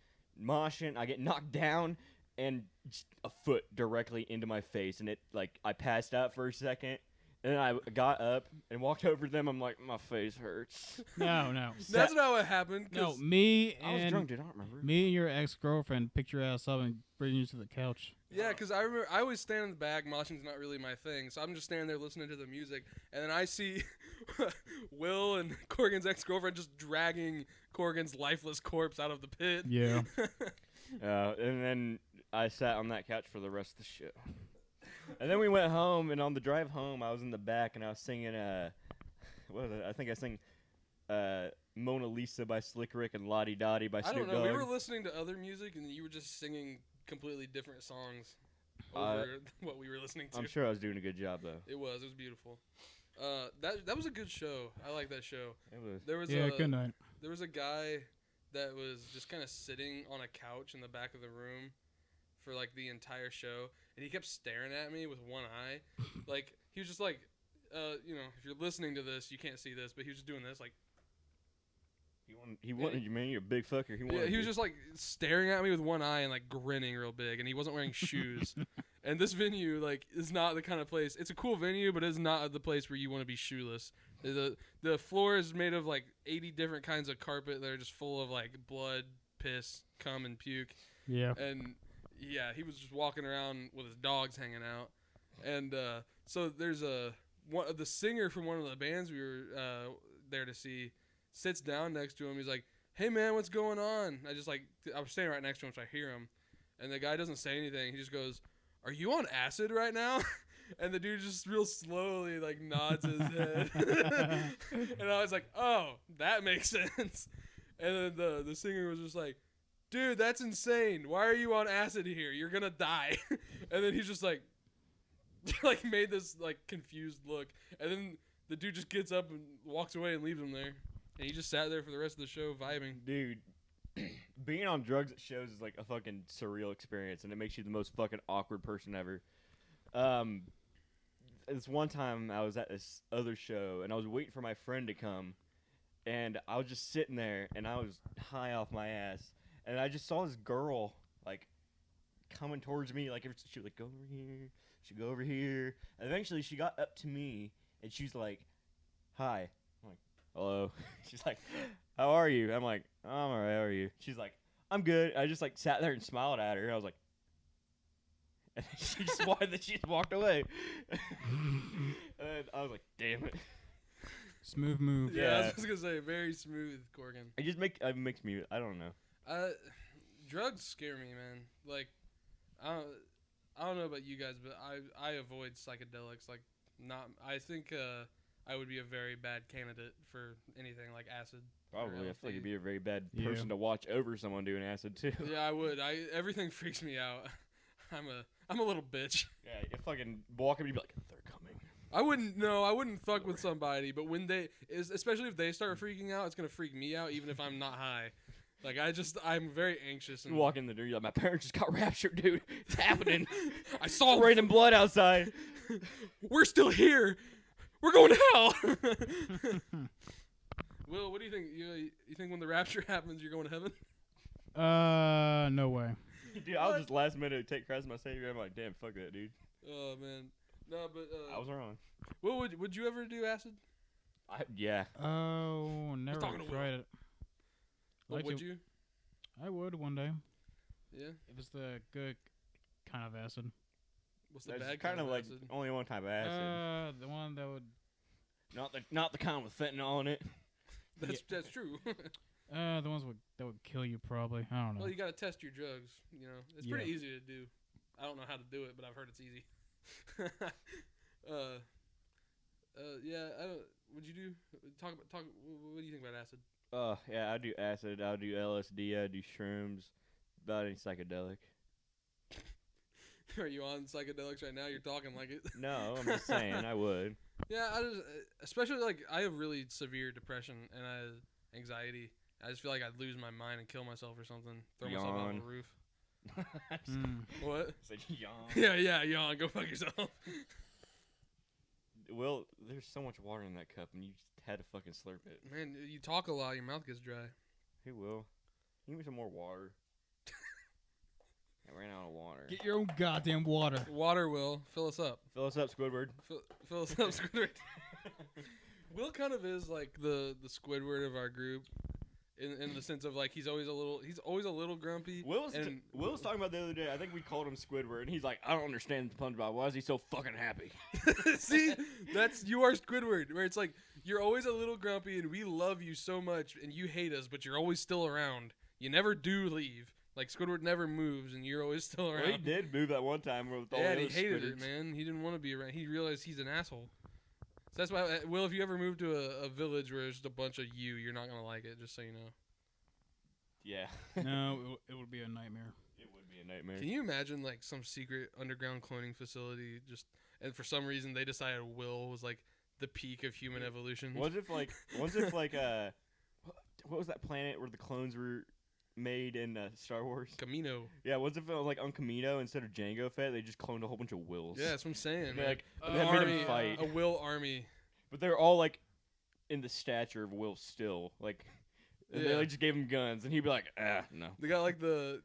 moshing. I get knocked down, and just a foot directly into my face, and I passed out for a second, and then I got up and walked over to them. I'm like, my face hurts. No. That's not what happened. No, 'cause me I was and drunk, dude. I don't remember. me and your ex-girlfriend picked your ass up and bring you to the couch. Yeah, because I remember I always stand in the back. Moshing's not really my thing, so I'm just standing there listening to the music, and then I see Will and Corrigan's ex-girlfriend just dragging Corrigan's lifeless corpse out of the pit. Yeah. And then I sat on that couch for the rest of the show. And then we went home, and on the drive home, I was in the back, and I was singing, what was it? I think I sang Mona Lisa by Slick Rick and Lottie Dottie by I Snoop don't know. Dogg. We were listening to other music, and you were just singing completely different songs over what we were listening to. I'm sure I was doing a good job, though. It was beautiful. That was a good show. I like that show. It was. There was Yeah, good night. There was a guy that was just kind of sitting on a couch in the back of the room for like the entire show, and he kept staring at me with one eye. Like he was just like, if you're listening to this, you can't see this, but he was just doing this, like. He wanted you, man. You're a big fucker. He wanted Yeah, he was you. just like staring at me with one eye and like grinning real big, and he wasn't wearing shoes. And this venue like is not the kind of place. It's a cool venue, but it's not the place where you want to be shoeless. The floor is made of like 80 different kinds of carpet that are just full of like blood, piss, cum, and puke. Yeah. And yeah, he was just walking around with his dogs hanging out. And so there's the singer from one of the bands we were there to see sits down next to him. He's like, "Hey man, what's going on?" I was standing right next to him, so I hear him. And the guy doesn't say anything. He just goes, "Are you on acid right now?" And the dude just real slowly like nods his head. And I was like, "Oh, that makes sense." And then the singer was just like, "Dude, that's insane. Why are you on acid here? You're gonna die." And then he's just like made this like confused look. And then the dude just gets up and walks away and leaves him there. And he just sat there for the rest of the show vibing. Dude, being on drugs at shows is like a fucking surreal experience, and it makes you the most fucking awkward person ever. This one time I was at this other show, and I was waiting for my friend to come, and I was just sitting there, and I was high off my ass, and I just saw this girl like coming towards me, like she would like go over here, she'd go over here, and eventually she got up to me, and she's like, "Hi." I'm like, "Hello." She's like, "How are you?" I'm like, "I'm alright, how are you?" She's like, "I'm good." I just like sat there and smiled at her. I was like, and she just walked away. And I was like, "Damn it." Smooth move. Yeah, I Yeah. was just gonna say very smooth, Corgan. It just makes me. I don't know. Drugs scare me, man. Like, I don't know about you guys, but I avoid psychedelics. Like, I think I would be a very bad candidate for anything like acid. Probably. I feel like LSD. you'd be a very bad Yeah. person to watch over someone doing acid too. Yeah, I would. Everything freaks me out. I'm a little bitch. Yeah, you fucking walk up and you'd be like, "They're coming." I wouldn't fuck with somebody, but when especially if they start freaking out, it's gonna freak me out, even if I'm not high. Like I'm very anxious. You And walk in the door, you're like, "My parents just got raptured, dude. It's happening. I saw Raining blood outside." We're still here. We're going to hell. Will, what do you think? You think when the rapture happens, you're going to heaven? No way. Dude, I was just last minute to take Christ my savior. I'm like, "Damn, fuck that, dude." Oh man, no, but I was wrong. Will, would you ever do acid? Yeah. Oh, never talking to Will. tried it. Or Like would to- you? I would one day. Yeah. If it's the good kind of acid. What's the That's bad kind of like acid? only one type of acid. The one that would. Not the kind with fentanyl in it. That's true. The ones that would kill you probably. I don't know. Well, you got to test your drugs. You know, it's pretty Yeah. easy to do. I don't know how to do it, but I've heard it's easy. Yeah. Would you do? Talk. What do you think about acid? Yeah, I do acid. I do LSD. I do shrooms. About any psychedelic. Are you on psychedelics right now? You're talking like it. No, I'm just saying I would. Yeah, especially like I have really severe depression and anxiety. I just feel like I'd lose my mind and kill myself or something. Throw myself off Yawn. a roof. Mm. What? Said yawn. Yeah, yawn. Go fuck yourself. Well, there's so much water in that cup, and you just had to fucking slurp it. Man, you talk a lot. Your mouth gets dry. Hey, Will, give me some more water. I ran out of water. Get your own goddamn water. Water, Will. Fill us up. Fill us up, Squidward. Fill us up, Squidward. Will kind of is like the Squidward of our group, in the sense of like he's always a little grumpy. Will was talking about the other day. I think we called him Squidward, and he's like, "I don't understand the SpongeBob. Why is he so fucking happy?" See, you are Squidward, where it's like you're always a little grumpy, and we love you so much, and you hate us, but you're always still around. You never do leave. Like Squidward never moves, and you're always still around. Well, he did move that one time with all Yeah, the and he other hated it, Squidders. man. He didn't want to be around. He realized he's an asshole. So that's why, Will, if you ever move to a village where there's just a bunch of you're not gonna like it. Just so you know. Yeah. No, it would be a nightmare. It would be a nightmare. Can you imagine like some secret underground cloning facility and for some reason they decided Will was like the peak of human evolution? What if like what was that planet where the clones were made in Star Wars? Camino. Yeah, what if it was like on Camino instead of Jango Fett, they just cloned a whole bunch of Wills? Yeah, that's what I'm saying. They're Man. like, An they made them army, fight. a Will army. But they're all like in the stature of Will still. Like they Yeah. like just gave him guns, and he'd be like, no. They got like the.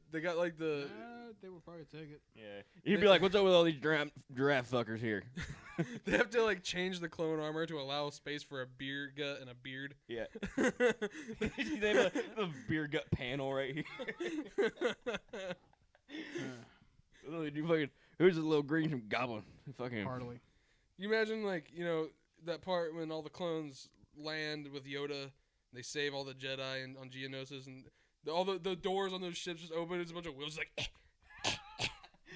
They would probably take it. Yeah. He'd be like, what's up with all these giraffe fuckers here? They have to like change the clone armor to allow space for a beer gut and a beard. Yeah. They have a beer gut panel right here. Who's this little green goblin? Fucking Hardly. You imagine like that part when all the clones land with Yoda, they save all the Jedi and on Geonosis, and all the doors on those ships just open. There's a bunch of Wills like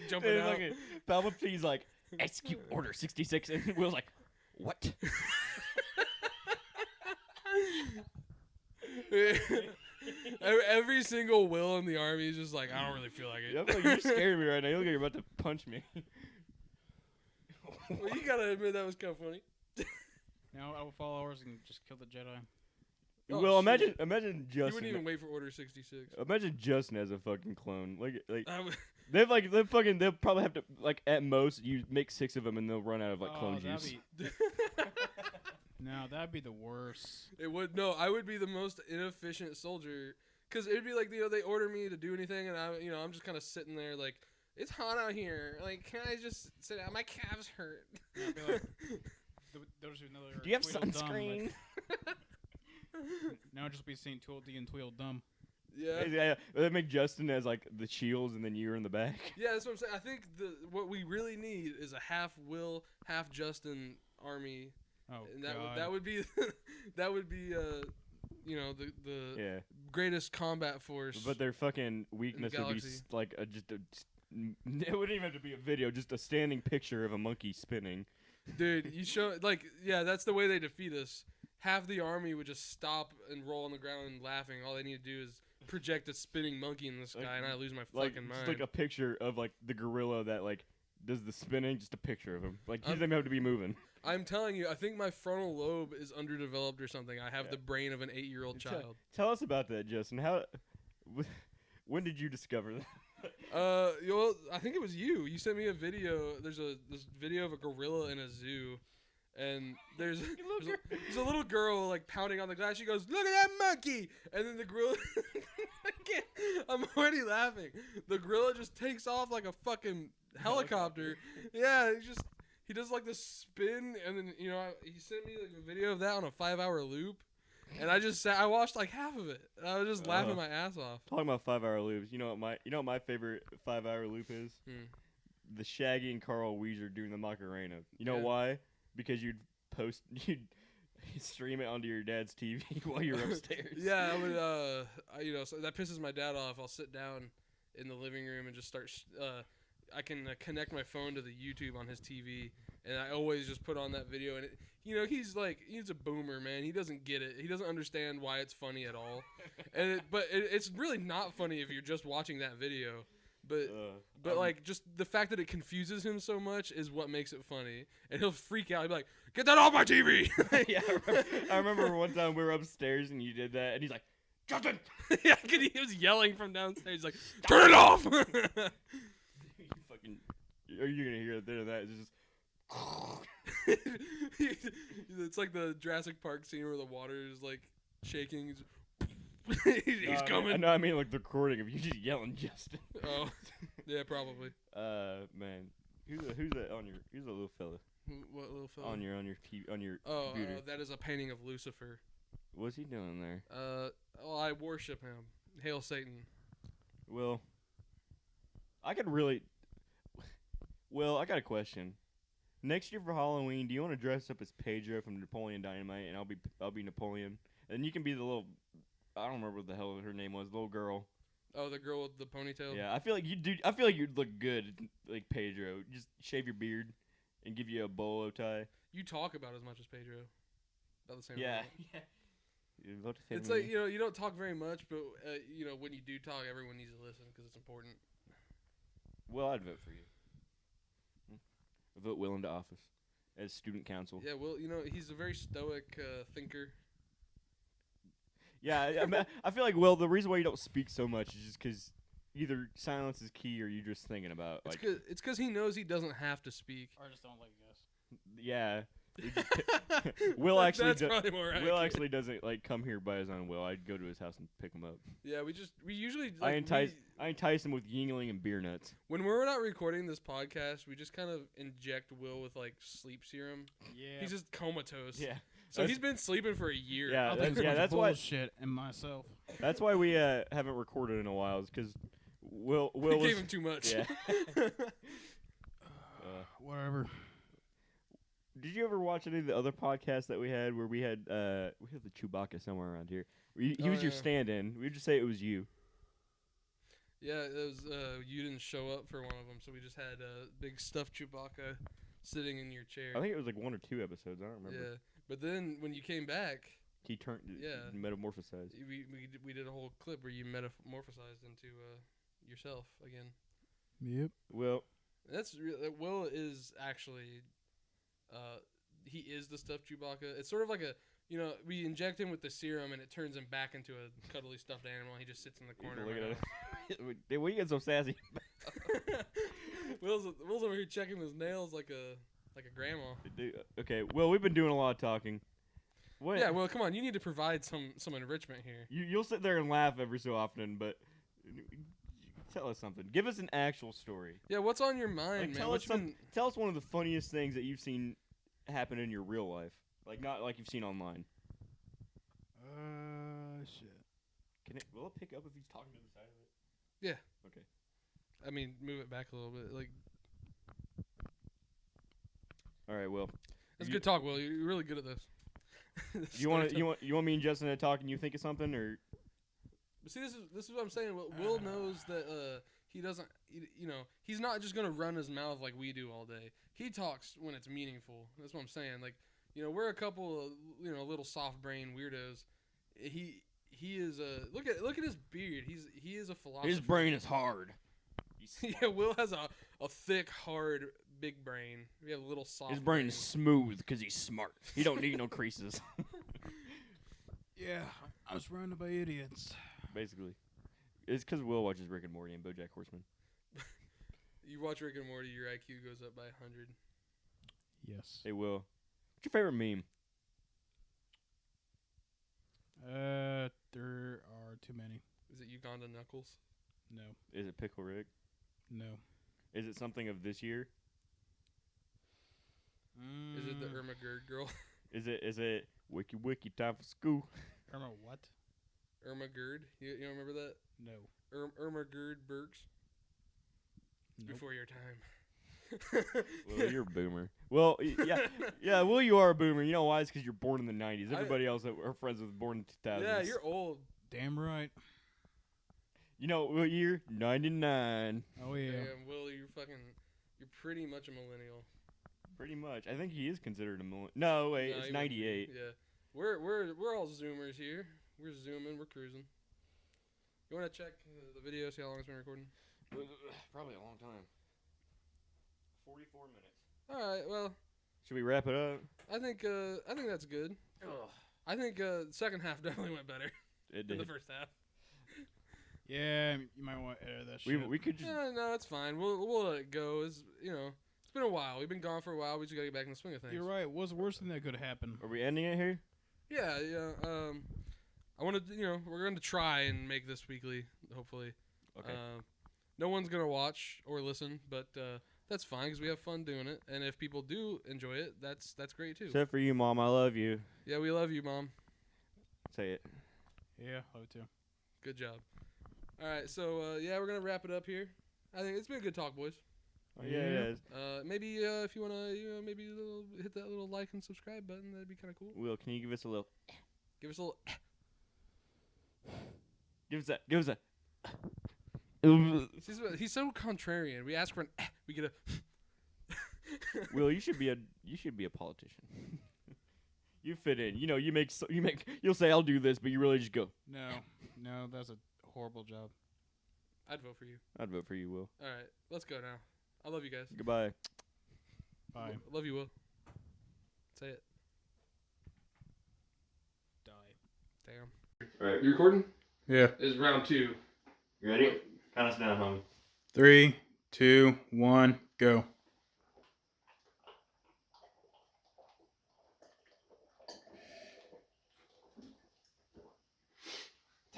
jumping out. Palpatine's like, execute Order 66, and Will's like, what? Every single Will in the army is just like, I don't really feel like it. I feel like you're scaring me right now. You look like you're about to punch me. Well, you gotta admit that was kind of funny. No, I will follow ours and just kill the Jedi. Oh, well, shit. imagine He wouldn't Justin. even wait for Order 66. Imagine Justin as a fucking clone. Like I would- they'll probably have to like at most you make 6 of them and they'll run out of like clone that'd juice. be, no, that'd be the worst. It would no. I would be the most inefficient soldier because it'd be like they order me to do anything and I'm just kind of sitting there like it's hot out here. Like can I just sit down? My calves hurt. Yeah, I'd be like, there's another. Do you have Tweedledum, sunscreen? Like, now I'd just be seeing Tweedledee and Tweedledum. Yeah. Yeah, they make Justin as like the shields and then you're in the back. Yeah, that's what I'm saying. I think what we really need is a half Will, half Justin army, Oh and God. that would be the Yeah, greatest combat force. but their fucking weakness would be galaxy. like it wouldn't even have to be a video, just a standing picture of a monkey spinning. Dude, you show that's the way they defeat us. Half the army would just stop and roll on the ground laughing. All they need to do is project a spinning monkey in the sky, and I lose my Like fucking just mind. like a picture of like the gorilla that like does the spinning, just a picture of him. Like he doesn't have to be moving. I'm telling you, I think my frontal lobe is underdeveloped or something. I have the brain of an 8-year-old child. Tell us about that, Justin. When did you discover that? Well, I think it was you. You sent me a video. There's this video of a gorilla in a zoo, and there's a little girl like pounding on the glass. She goes, "Look at that monkey!" And then the gorilla, I'm already laughing. The gorilla just takes off like a fucking helicopter. Yeah, he does like this spin, and then he sent me like a video of that on a 5-hour loop. And I watched like half of it. And I was just laughing my ass off. Talking about 5-hour loops, you know what my favorite 5-hour loop is? The Shaggy and Carl Weezer doing the Macarena. You know why? Because you'd stream it onto your dad's TV while you're upstairs. Yeah, I would. So that pisses my dad off. I'll sit down in the living room and just start. I can connect my phone to the YouTube on his TV, and I always just put on that video. And he's a boomer, man. He doesn't get it. He doesn't understand why it's funny at all. But it's really not funny if you're just watching that video. But like just the fact that it confuses him so much is what makes it funny. And he'll freak out. He'll be like, "Get that off my TV!" Yeah, I remember one time we were upstairs and you did that, and he's like, "Justin!" Yeah, he was yelling from downstairs. He's like, "Turn it off!" Are you gonna hear that? It's just. It's like the Jurassic Park scene where the water is like shaking. He's coming. No, I mean like the recording of you just yelling, Justin. Oh, yeah, probably. Man, who's that on your? Who's the little fella? What little fella? On your computer. That is a painting of Lucifer. What's he doing there? I worship him. Hail Satan. Well, I could really. Well, I got a question. Next year for Halloween, do you want to dress up as Pedro from Napoleon Dynamite, and I'll be Napoleon, and you can be the little, I don't remember what the hell her name was, the little girl. Oh, the girl with the ponytail. Yeah, I feel like you'd look good like Pedro. Just shave your beard and give you a bolo tie. You talk about as much as Pedro. About the same. Yeah. Yeah. It's like you don't talk very much, but when you do talk, everyone needs to listen because it's important. Well, I'd vote for you. Vote Will into office as student council. Yeah, well, he's a very stoic thinker. Yeah, I feel like, Will, the reason why you don't speak so much is just because either silence is key or you're just thinking about It's because he knows he doesn't have to speak. Or I just don't like us. Yeah. Will actually Will actually doesn't like come here by his own will. I'd go to his house and pick him up. Yeah, we usually I entice him with Yingling and beer nuts. when we're not recording this podcast, we just kind of inject Will with like sleep serum. Yeah. He's just comatose. Yeah. So he's been sleeping for a year. Yeah, that's why bullshit and myself. That's why we haven't recorded in a while, is because Will gave him too much. Yeah. Whatever. Did you ever watch any of the other podcasts that we had where we had the Chewbacca somewhere around here? He was your stand-in. We would just say it was you. Yeah, it was. You didn't show up for one of them, so we just had a big stuffed Chewbacca sitting in your chair. I think it was like 1 or 2 episodes. I don't remember. Yeah, but then when you came back, he turned metamorphosized. We did a whole clip where you metamorphosized into yourself again. Yep. Well, Will is actually. He is the stuffed Chewbacca. It's sort of like we inject him with the serum and it turns him back into a cuddly stuffed animal. He just sits in the corner. Look at it. We get so sassy. Will's over here checking his nails like a grandma. Dude, okay, Will, we've been doing a lot of talking. What? Yeah, well, come on. You need to provide some enrichment here. You'll sit there and laugh every so often, but tell us something. Give us an actual story. Yeah, what's on your mind, man? Tell us one of the funniest things that you've seen happen in your real life. Like, not like you've seen online. Shit. Will it pick up if he's talking to the side of it? Yeah. Okay. I mean, move it back a little bit. Like, all right, Will. that's good talk, Will. You're really good at this. You want me and Justin to talk and you think of something, or? But see, this is what I'm saying. Will knows that he doesn't. He's not just gonna run his mouth like we do all day. He talks when it's meaningful. That's what I'm saying. Like, we're a couple of little soft brain weirdos. He is a look at his beard. He is a philosopher. His brain is hard. Yeah, Will has a thick, hard, big brain. We have a little soft. His brain is smooth because he's smart. He don't need no creases. Yeah, I was surrounded by idiots. Basically, it's because Will watches Rick and Morty and BoJack Horseman. You watch Rick and Morty, your IQ goes up by 100. Yes. Hey, Will, what's your favorite meme? There are too many. Is it Uganda Knuckles? No. Is it Pickle Rick? No. Is it something of this year? Is it the Irma Gerd girl? Is it wiki time for school? Irma what? Irma Gerd? You don't remember that? No. Irma Gerd Burks? Nope. Before your time. Well, you're a boomer. Well, yeah. Will, you are a boomer. You know why? It's because you're born in the '90s. Everybody else that our friends was born in 2000s. Yeah, you're old. Damn right. You know what year? 99. Oh yeah. Damn, Will, you're pretty much a millennial. Pretty much. I think he is considered a millennial. No, wait, it's 98. Yeah, we're all zoomers here. We're zooming. We're cruising. You want to check the video? See how long it's been recording? Probably a long time. 44 minutes. All right. Well, should we wrap it up? I think that's good. Ugh. I think the second half definitely went better It than did. the first half. Yeah, you might want to edit that shit. We could just. Yeah, no, it's fine. We'll let it go. It's been a while. We've been gone for a while. We just gotta get back in the swing of things. You're right. What's the worst thing that could happen? Are we ending it here? Yeah. I want to. We're going to try and make this weekly. Hopefully. Okay. No one's gonna watch or listen, but that's fine because we have fun doing it. And if people do enjoy it, that's great too. Except for you, Mom. I love you. Yeah, we love you, Mom. Say it. Yeah, love it too. Good job. All right, so we're gonna wrap it up here. I think it's been a good talk, boys. Oh, yeah, it is. Maybe if you wanna, maybe hit that little like and subscribe button. That'd be kind of cool. Will, can you give us a little? Give us a little. Give us that. He's so contrarian. We ask for an. We get a. Will, you should be a politician. You fit in. You'll say I'll do this, but you really just go. No, that's a horrible job. I'd vote for you. I'd vote for you, Will. All right, let's go now. I love you guys. Goodbye. Bye. Love you, Will. Say it. Die. Damn. All right. You recording? Yeah. It's round 2. You ready? Count us down, homie. 3, 2, 1, go.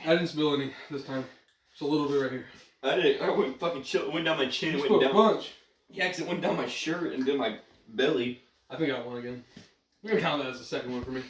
I didn't spill any this time. Just a little bit right here. I did. I went fucking chill. It went down my chin. You spilled a bunch. Yeah, 'cause it went down my shirt and then my belly. I think I got one again. We're gonna count that as the second one for me.